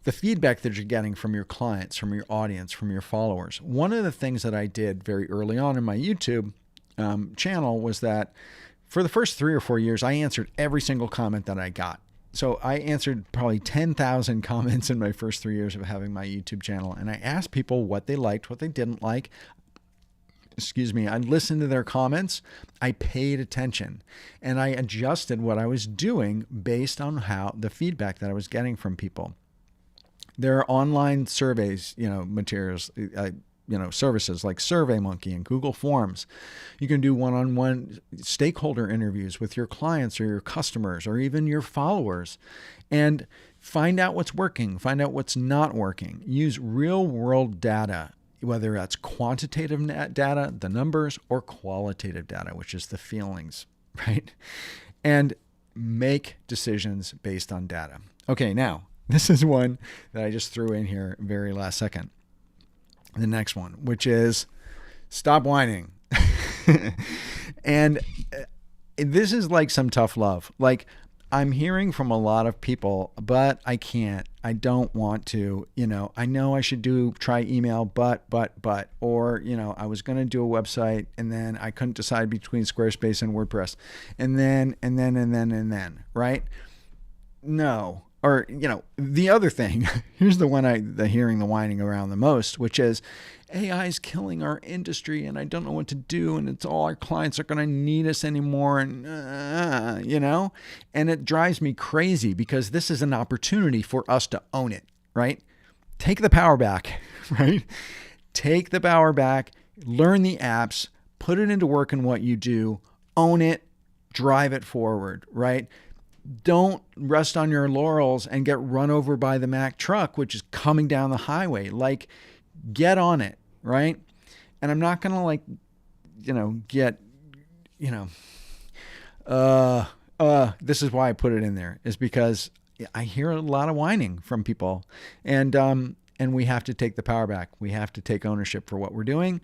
Speaker 1: the feedback that you're getting from your clients, from your audience, from your followers. One of the things that I did very early on in my YouTube channel was that for the first 3 or 4 years, I answered every single comment that I got. So I answered probably 10,000 comments in my first 3 years of having my YouTube channel. And I asked people what they liked, what they didn't like. I listened to their comments. I paid attention, and I adjusted what I was doing based on how the feedback that I was getting from people. There are online surveys, materials, services like SurveyMonkey and Google Forms. You can do one-on-one stakeholder interviews with your clients or your customers or even your followers, and find out what's working, find out what's not working. Use real-world data, whether that's quantitative data, the numbers, or qualitative data, which is the feelings. right? And make decisions based on data. Okay, now, this is one that I just threw in here very last second. The next one, which is stop whining. And this is like some tough love. Like, I'm hearing from a lot of people, but I can't. I don't want to. I know I should try email, but, or, I was going to do a website and then I couldn't decide between Squarespace and WordPress. And then, right? No. Or, the other thing, here's the one the hearing the whining around the most, which is AI is killing our industry and I don't know what to do. And it's all our clients are going to need us anymore. And, and it drives me crazy because this is an opportunity for us to own it, right? Take the power back, right? Take the power back, learn the apps, put it into work in what you do, own it, drive it forward, right? Don't rest on your laurels and get run over by the Mack truck, which is coming down the highway. Like, get on it, right? And I'm not going to this is why I put it in there, is because I hear a lot of whining from people, and we have to take the power back. We have to take ownership for what we're doing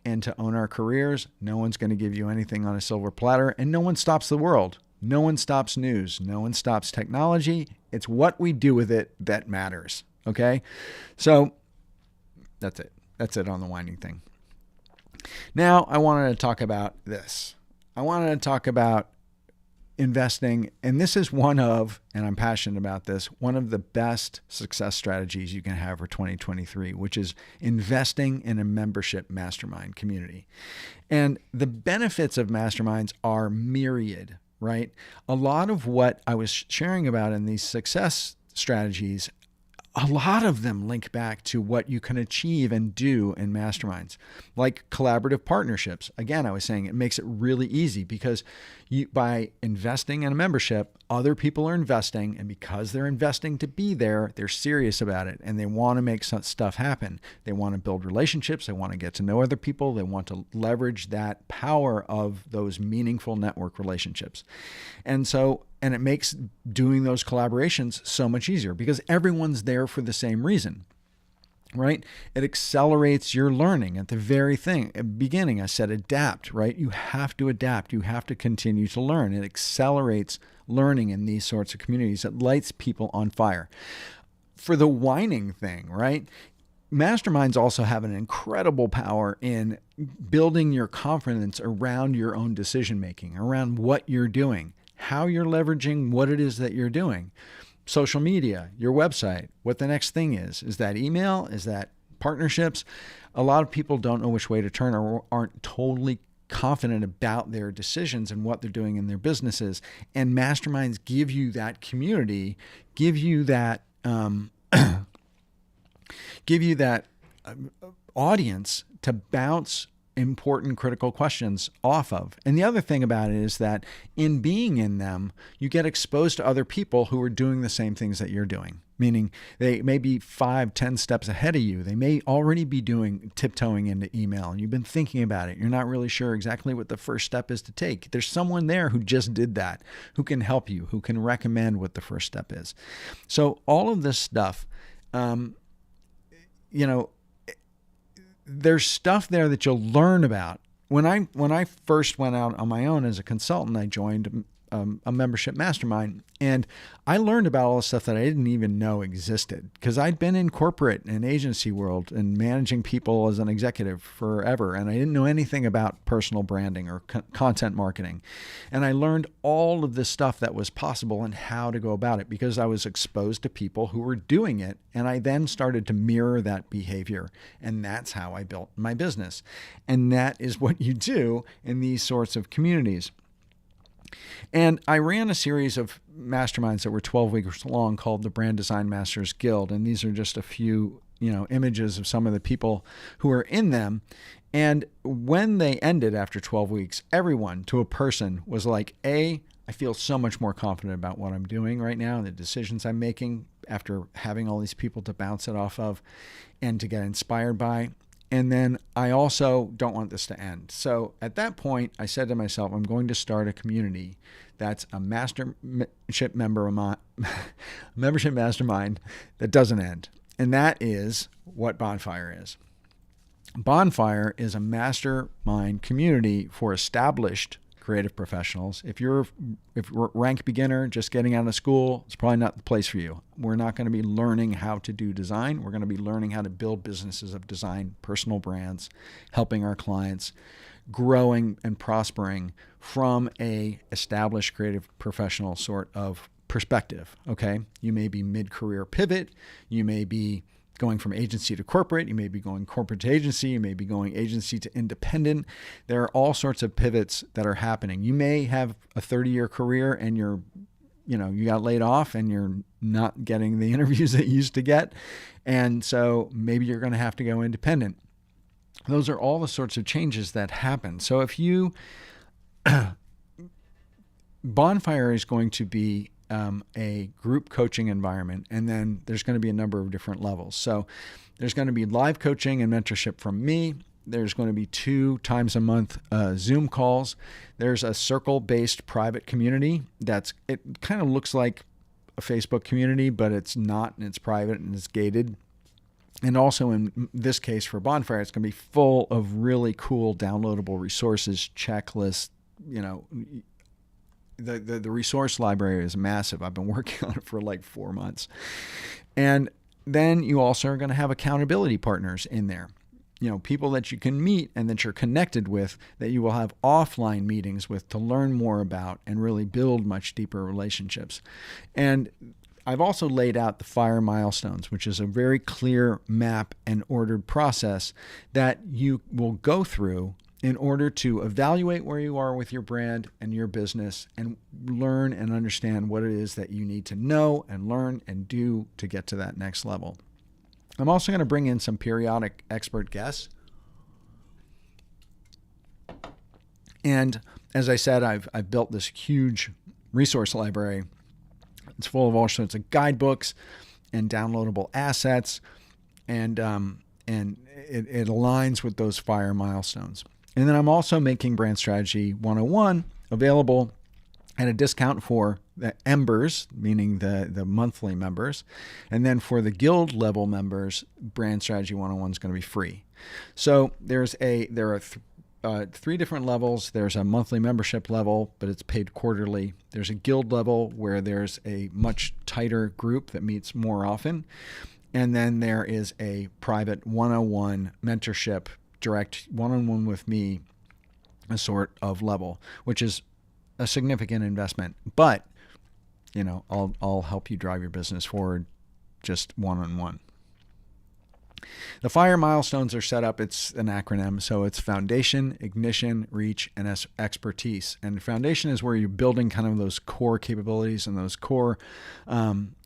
Speaker 1: and to own our careers. No one's going to give you anything on a silver platter, and no one stops the world. No one stops news. No one stops technology. It's what we do with it that matters. Okay? So that's it. That's it on the whining thing. Now, I wanted to talk about this. I wanted to talk about investing, and this is one of, and I'm passionate about this, one of the best success strategies you can have for 2023, which is investing in a membership mastermind community. And the benefits of masterminds are myriad, right? A lot of what I was sharing about in these success strategies, a lot of them link back to what you can achieve and do in masterminds, like collaborative partnerships. Again, I was saying it makes it really easy because by investing in a membership, other people are investing, and because they're investing to be there, they're serious about it and they want to make some stuff happen. They want to build relationships. They want to get to know other people. They want to leverage that power of those meaningful network relationships. And it makes doing those collaborations so much easier because everyone's there for the same reason, right? It accelerates your learning at the very thing. At the beginning, I said adapt, right? You have to adapt. You have to continue to learn. It accelerates learning in these sorts of communities. It lights people on fire. For the whining thing, right? Masterminds also have an incredible power in building your confidence around your own decision-making, around what you're doing, how you're leveraging what it is that you're doing. Social media, your website, what the next thing is. Is that email? Is that partnerships? A lot of people don't know which way to turn or aren't totally confident about their decisions and what they're doing in their businesses. And masterminds give you that community, give you that audience to bounce important critical questions off of. And the other thing about it is that in being in them, you get exposed to other people who are doing the same things that you're doing, meaning they may be 5-10 steps ahead of you. They may already be tiptoeing into email and you've been thinking about it. You're not really sure exactly what the first step is to take. There's someone there who just did that, who can help you, who can recommend what the first step is. So all of this stuff, there's stuff there that you'll learn about. When I first went out on my own as a consultant, I joined a membership mastermind, and I learned about all the stuff that I didn't even know existed because I'd been in corporate and agency world and managing people as an executive forever, and I didn't know anything about personal branding or content marketing. And I learned all of this stuff that was possible and how to go about it because I was exposed to people who were doing it, and I then started to mirror that behavior, and that's how I built my business. And that is what you do in these sorts of communities. And I ran a series of masterminds that were 12 weeks long called the Brand Design Masters Guild. And these are just a few, images of some of the people who are in them. And when they ended after 12 weeks, everyone to a person was like, I feel so much more confident about what I'm doing right now and the decisions I'm making after having all these people to bounce it off of and to get inspired by. And then I also don't want this to end. So at that point, I said to myself, I'm going to start a community that's a membership mastermind that doesn't end. And that is what Bonfire is. Bonfire is a mastermind community for established creative professionals. If you're rank beginner, just getting out of school, it's probably not the place for you. We're not going to be learning how to do design. We're going to be learning how to build businesses of design, personal brands, helping our clients, growing and prospering from a established creative professional sort of perspective. Okay, you may be mid-career pivot, you may be going from agency to corporate, you may be going corporate to agency, you may be going agency to independent. There are all sorts of pivots that are happening. You may have a 30-year career and you got laid off and you're not getting the interviews that you used to get. And so maybe you're going to have to go independent. Those are all the sorts of changes that happen. So if you, Bonfire is going to be a group coaching environment, and then there's going to be a number of different levels. So there's going to be live coaching and mentorship from me. There's going to be 2 times a month Zoom calls. There's a circle-based private community it kind of looks like a Facebook community, but it's not, and it's private and it's gated. And also in this case for Bonfire, it's going to be full of really cool downloadable resources, checklists. The resource library is massive. I've been working on it for like 4 months. And then you also are going to have accountability partners in there. People that you can meet and that you're connected with, that you will have offline meetings with to learn more about and really build much deeper relationships. And I've also laid out the FIRE milestones, which is a very clear map and ordered process that you will go through in order to evaluate where you are with your brand and your business and learn and understand what it is that you need to know and learn and do to get to that next level. I'm also going to bring in some periodic expert guests. And as I said, I've built this huge resource library. It's full of all sorts of guidebooks and downloadable assets, and it aligns with those FIRE milestones. And then I'm also making Brand Strategy 101 available at a discount for the Embers, meaning the monthly members. And then for the guild level members, Brand Strategy 101 is going to be free. So there are 3 different levels. There's a monthly membership level, but it's paid quarterly. There's a guild level where there's a much tighter group that meets more often. And then there is a private 101 mentorship, direct one-on-one with me, a sort of level, which is a significant investment. But, I'll help you drive your business forward just one-on-one. The FIRE milestones are set up. It's an acronym. So it's foundation, ignition, reach, and expertise. And foundation is where you're building kind of those core capabilities and those core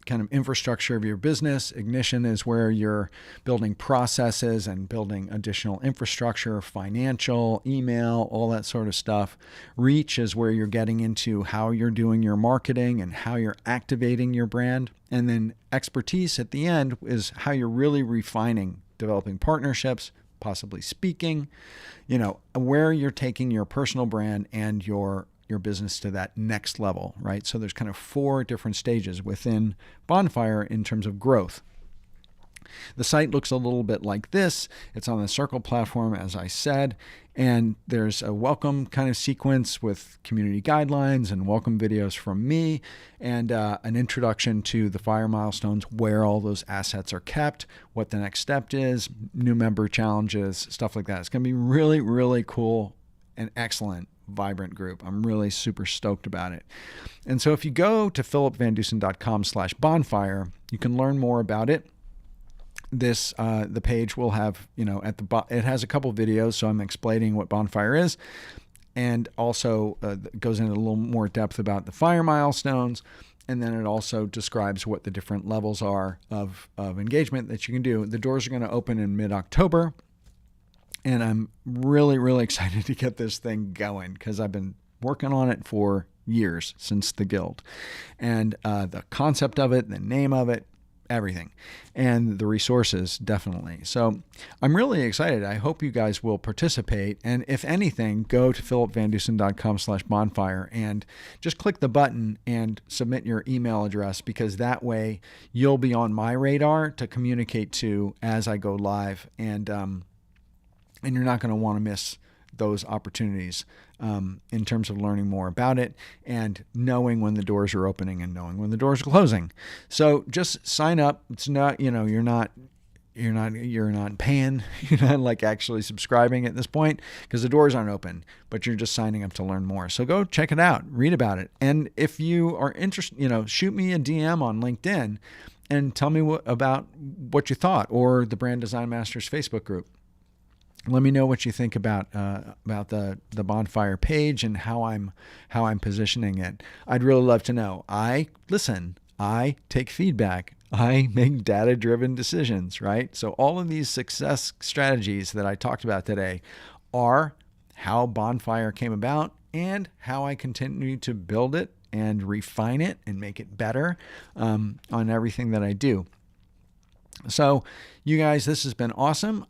Speaker 1: kind of infrastructure of your business. Ignition is where you're building processes and building additional infrastructure, financial, email, all that sort of stuff. Reach is where you're getting into how you're doing your marketing and how you're activating your brand. And then expertise at the end is how you're really refining, developing partnerships, possibly speaking, where you're taking your personal brand and your business to that next level, right? So there's kind of 4 different stages within Bonfire in terms of growth. The site looks a little bit like this. It's on the Circle platform, as I said, and there's a welcome kind of sequence with community guidelines and welcome videos from me and an introduction to the FIRE milestones, where all those assets are kept, what the next step is, new member challenges, stuff like that. It's going to be really, really cool and excellent, vibrant group. I'm really super stoked about it. And so if you go to philipvandusen.com/bonfire, you can learn more about it. The page will have, it has a couple videos, so I'm explaining what Bonfire is, and also goes into a little more depth about the FIRE milestones, and then it also describes what the different levels are of engagement that you can do. The doors are going to open in mid-October, and I'm really, really excited to get this thing going because I've been working on it for years, since the Guild. And the concept of it, the name of it, everything, and the resources definitely. So I'm really excited. I hope you guys will participate. And if anything, go to philipvandusen.com/bonfire and just click the button and submit your email address, because that way you'll be on my radar to communicate to as I go live. And you're not going to want to miss those opportunities in terms of learning more about it and knowing when the doors are opening and knowing when the doors are closing. So just sign up. It's not, you're not paying, you're not like actually subscribing at this point because the doors aren't open, but you're just signing up to learn more. So go check it out, read about it. And if you are interested, shoot me a DM on LinkedIn and tell me about what you thought, or the Brand Design Masters Facebook group. Let me know what you think about the Bonfire page and how I'm positioning it. I'd really love to know. I take feedback. I make data-driven decisions, right? So all of these success strategies that I talked about today are how Bonfire came about and how I continue to build it and refine it and make it better on everything that I do. So you guys, this has been awesome.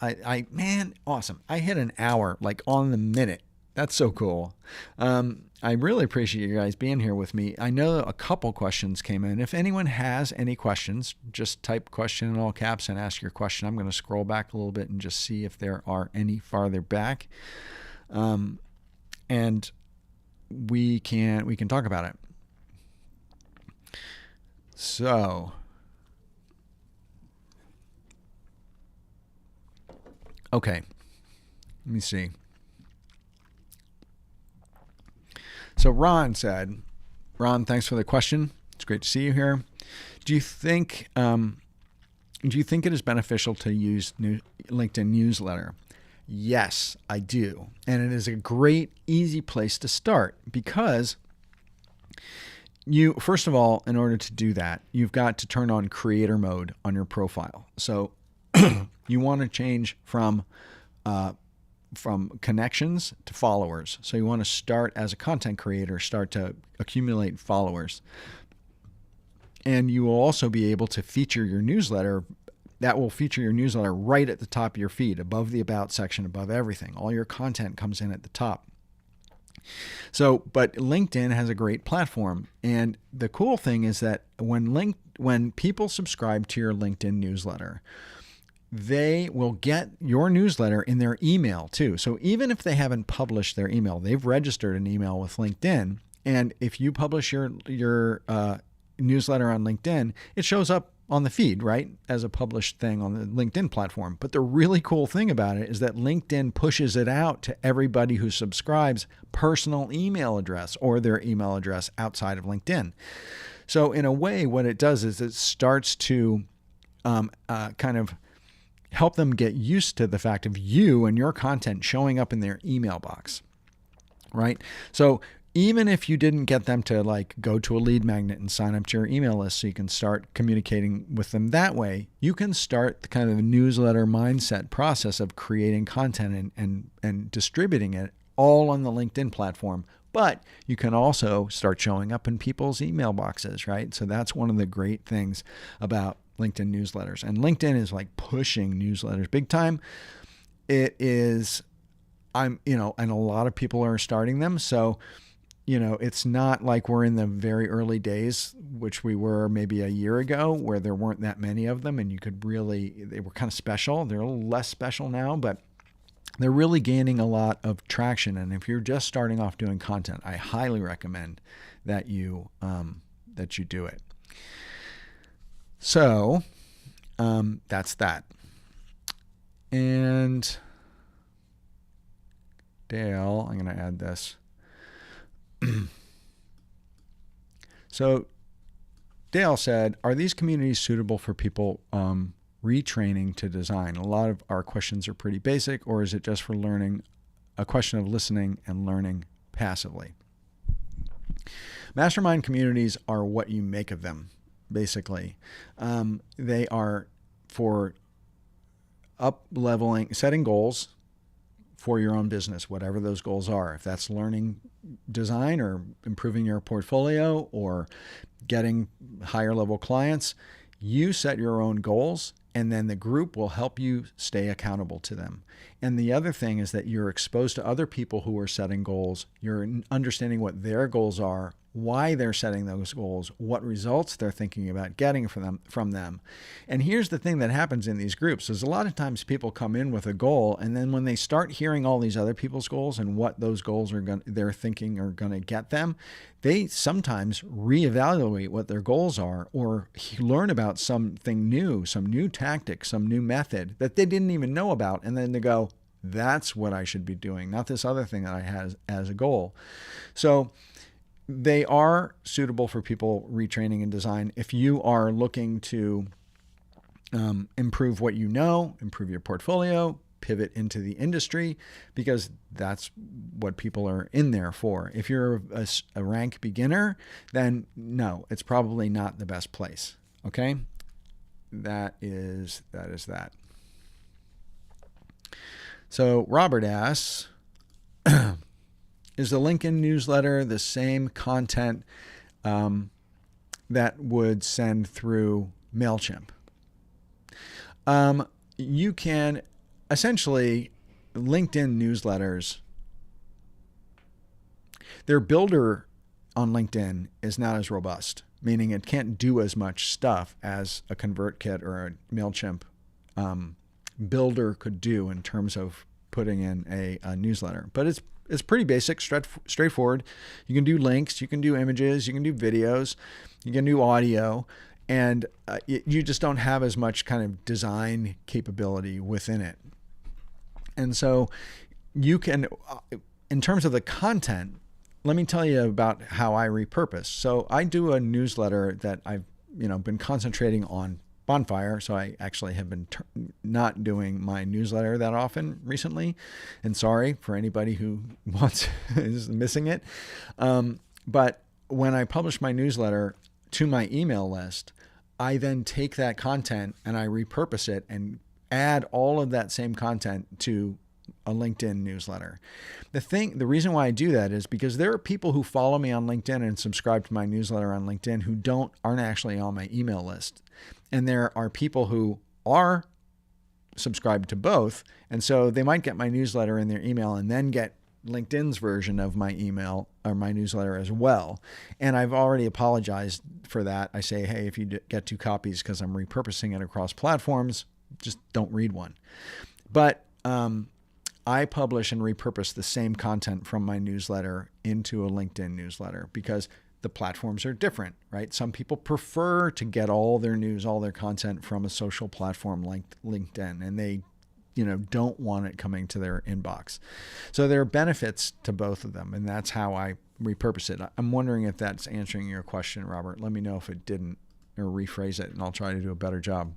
Speaker 1: Awesome. I hit an hour like on the minute. That's so cool. I really appreciate you guys being here with me. I know a couple questions came in. If anyone has any questions, just type question in all caps and ask your question. I'm going to scroll back a little bit and just see if there are any farther back. And we can talk about it. So, okay, let me see. So Ron said, thanks for the question. It's great to see you here. Do you think it is beneficial to use LinkedIn newsletter? Yes, I do. And it is a great, easy place to start, because first of all, in order to do that, you've got to turn on creator mode on your profile. So you want to change from connections to followers. So you want to start as a content creator, start to accumulate followers. And you will also be able to feature your newsletter. That will feature your newsletter right at the top of your feed, above the About section, above everything. All your content comes in at the top. So, but LinkedIn has a great platform. And the cool thing is that when people subscribe to your LinkedIn newsletter, they will get your newsletter in their email too. So even if they haven't published their email, they've registered an email with LinkedIn. And if you publish your newsletter on LinkedIn, it shows up on the feed, right, as a published thing on the LinkedIn platform. But the really cool thing about it is that LinkedIn pushes it out to everybody who subscribes personal email address or their email address outside of LinkedIn. So in a way, what it does is it starts to kind of help them get used to the fact of you and your content showing up in their email box, right? So even if you didn't get them to like go to a lead magnet and sign up to your email list so you can start communicating with them that way, you can start the kind of newsletter mindset process of creating content and distributing it all on the LinkedIn platform. But you can also start showing up in people's email boxes, right? So that's one of the great things about LinkedIn newsletters. And LinkedIn is like pushing newsletters big time. It is, and a lot of people are starting them. So, it's not like we're in the very early days, which we were maybe a year ago, where there weren't that many of them and they were kind of special. They're a little less special now, but they're really gaining a lot of traction. And if you're just starting off doing content, I highly recommend that you do it. So that's that. And Dale, I'm going to add this. So Dale said, are these communities suitable for people retraining to design? A lot of our questions are pretty basic, or is it just for learning, a question of listening and learning passively? Mastermind communities are what you make of them. Basically, they are for up-leveling, setting goals for your own business, whatever those goals are. If that's learning design or improving your portfolio or getting higher level clients, You set your own goals, and then the group will help you stay accountable to them. And the other thing is that you're exposed to other people who are setting goals. You're understanding what their goals are, why they're setting those goals, what results they're thinking about getting from them. And here's the thing that happens in these groups is a lot of times people come in with a goal, and then when they start hearing all these other people's goals and what those goals they're thinking are going to get them, they sometimes reevaluate what their goals are or learn about something new, some new tactic, some new method that they didn't even know about. And then they go, that's what I should be doing, not this other thing that I had as a goal. So they are suitable for people retraining in design. If you are looking to improve what you know, improve your portfolio, pivot into the industry, because that's what people are in there for. If you're a rank beginner, then no, it's probably not the best place. Okay? That is that. So Robert asks, is the LinkedIn newsletter the same content that would send through MailChimp? You can essentially, LinkedIn newsletters, their builder on LinkedIn is not as robust, meaning it can't do as much stuff as a ConvertKit or a MailChimp builder could do in terms of putting in a newsletter. But it's pretty basic, straightforward. You can do links, you can do images, you can do videos, you can do audio, and you just don't have as much kind of design capability within it. And so you can, in terms of the content, let me tell you about how I repurpose. So I do a newsletter that I've been concentrating on Bonfire. So I actually have been not doing my newsletter that often recently. And sorry for anybody who is missing it. But when I publish my newsletter to my email list, I then take that content and I repurpose it and add all of that same content to a LinkedIn newsletter. The reason why I do that is because there are people who follow me on LinkedIn and subscribe to my newsletter on LinkedIn who aren't actually on my email list. And there are people who are subscribed to both. And so they might get my newsletter in their email and then get LinkedIn's version of my email or my newsletter as well. And I've already apologized for that. I say, hey, if you get 2 copies because I'm repurposing it across platforms, just don't read one. But I publish and repurpose the same content from my newsletter into a LinkedIn newsletter because the platforms are different, right? Some people prefer to get all their news, all their content from a social platform like LinkedIn, and they don't want it coming to their inbox. So there are benefits to both of them, and that's how I repurpose it. I'm wondering if that's answering your question, Robert. Let me know if it didn't, or rephrase it, and I'll try to do a better job.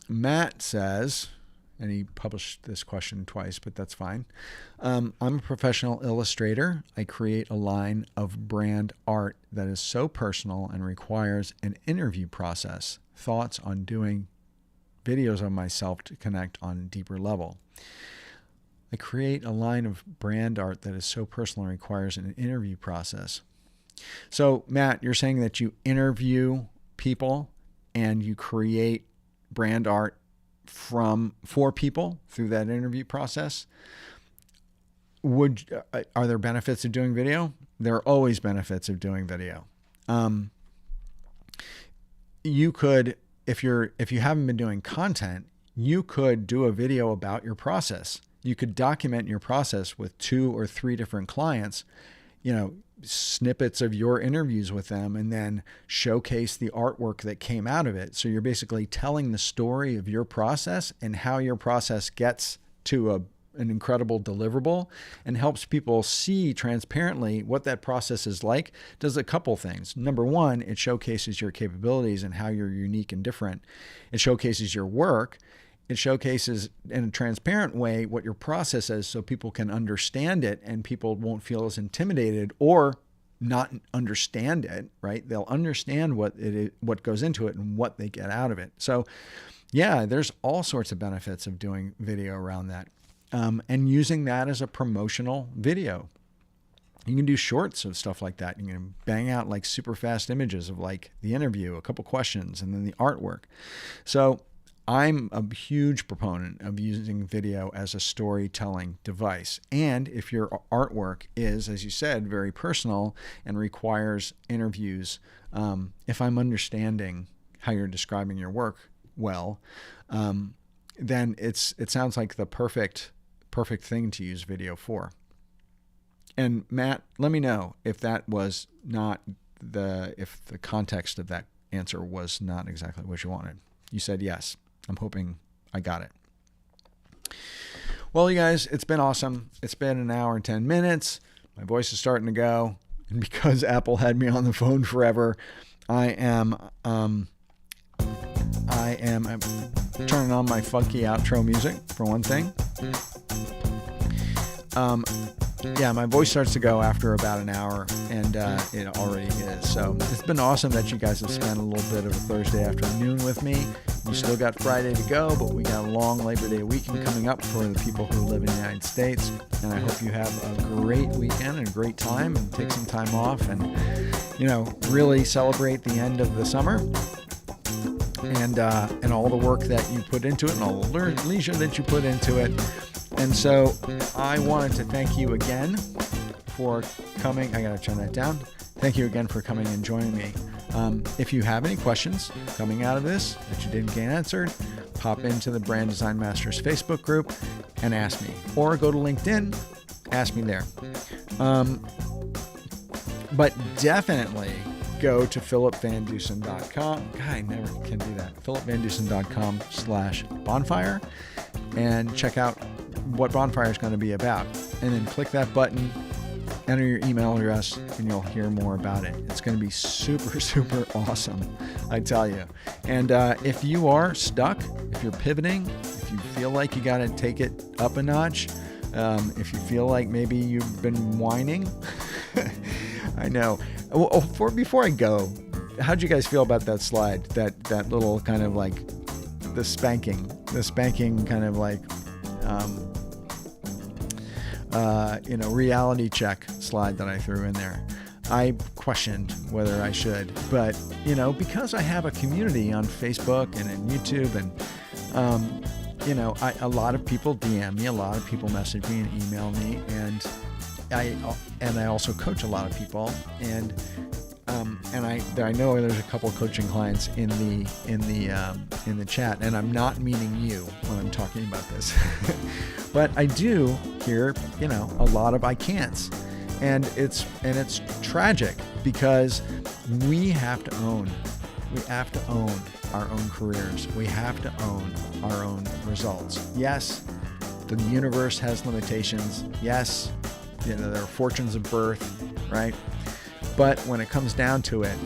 Speaker 1: Matt says, and he published this question twice, but that's fine. I'm a professional illustrator. I create a line of brand art that is so personal and requires an interview process. Thoughts on doing videos of myself to connect on a deeper level. I create a line of brand art that is so personal and requires an interview process. So, Matt, you're saying that you interview people and you create brand art for people through that interview process. Are there benefits of doing video? There are always benefits of doing video. You could, if you haven't been doing content, you could do a video about your process. You could document your process with 2 or 3 different clients, snippets of your interviews with them, and then showcase the artwork that came out of it. So you're basically telling the story of your process and how your process gets to an incredible deliverable and helps people see transparently what that process is like. Does a couple things. Number one, it showcases your capabilities and how you're unique and different. It showcases your work. It showcases in a transparent way what your process is so people can understand it and people won't feel as intimidated or not understand it, right? They'll understand what goes into it and what they get out of it. So yeah, there's all sorts of benefits of doing video around that and using that as a promotional video. You can do shorts of stuff like that. You can bang out like super fast images of like the interview, a couple questions, and then the artwork. So I'm a huge proponent of using video as a storytelling device. And if your artwork is, as you said, very personal and requires interviews, if I'm understanding how you're describing your work well, then it sounds like the perfect thing to use video for. And Matt, let me know if that was not if the context of that answer was not exactly what you wanted. You said yes. I'm hoping I got it. Well, you guys, it's been awesome. It's been an hour and 10 minutes. My voice is starting to go. And because Apple had me on the phone forever, I am turning on my funky outro music for one thing. Yeah, my voice starts to go after about an hour, and it already is. So it's been awesome that you guys have spent a little bit of a Thursday afternoon with me. You still got Friday to go, but we got a long Labor Day weekend coming up for the people who live in the United States. And I hope you have a great weekend and a great time, and take some time off and, really celebrate the end of the summer. And all the work that you put into it and all the leisure that you put into it. And so I wanted to thank you again for coming. I got to turn that down. Thank you again for coming and joining me. If you have any questions coming out of this that you didn't get answered, pop into the Brand Design Masters Facebook group and ask me. Or go to LinkedIn, ask me there. But definitely go to philipvandusen.com. God, I never can do that. philipvandusen.com/bonfire and check out what Bonfire is going to be about. And then click that button, enter your email address, and you'll hear more about it. It's going to be super, super awesome, I tell you. And if you are stuck, if you're pivoting, if you feel like you got to take it up a notch, if you feel like maybe you've been whining, I know. Before I go, how'd you guys feel about that slide? That little kind of like the spanking kind of like, reality check slide that I threw in there. I questioned whether I should, but because I have a community on Facebook and in YouTube, and a lot of people DM me, a lot of people message me and email me, and I also coach a lot of people, and I know there's a couple of coaching clients in the chat, and I'm not meaning you when I'm talking about this, but I do hear a lot of I can'ts, and it's tragic because we have to own our own careers. We have to own our own results. Yes, the universe has limitations. Yes, there are fortunes of birth, right? But when it comes down to it,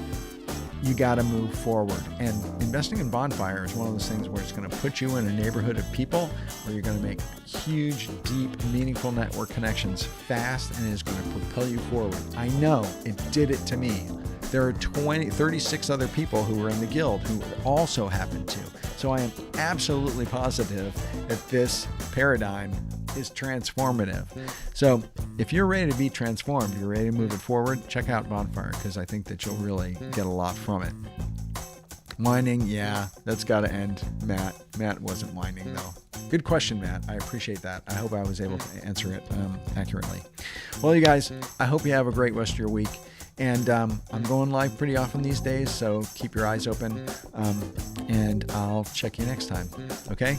Speaker 1: you got to move forward. And investing in Bonfire is one of those things where it's going to put you in a neighborhood of people where you're going to make huge, deep, meaningful network connections fast, and it is going to propel you forward. I know it did it to me. There are 36 other people who were in the guild who also happened to. So I am absolutely positive that this paradigm is transformative. So if you're ready to be transformed, you're ready to move it forward, check out Bonfire, because I think that you'll really get a lot from it. Whining, yeah, that's got to end, Matt. Matt wasn't whining, though. Good question, Matt. I appreciate that. I hope I was able to answer it accurately. Well, you guys, I hope you have a great rest of your week. And I'm going live pretty often these days, so keep your eyes open, and I'll check you next time. Okay?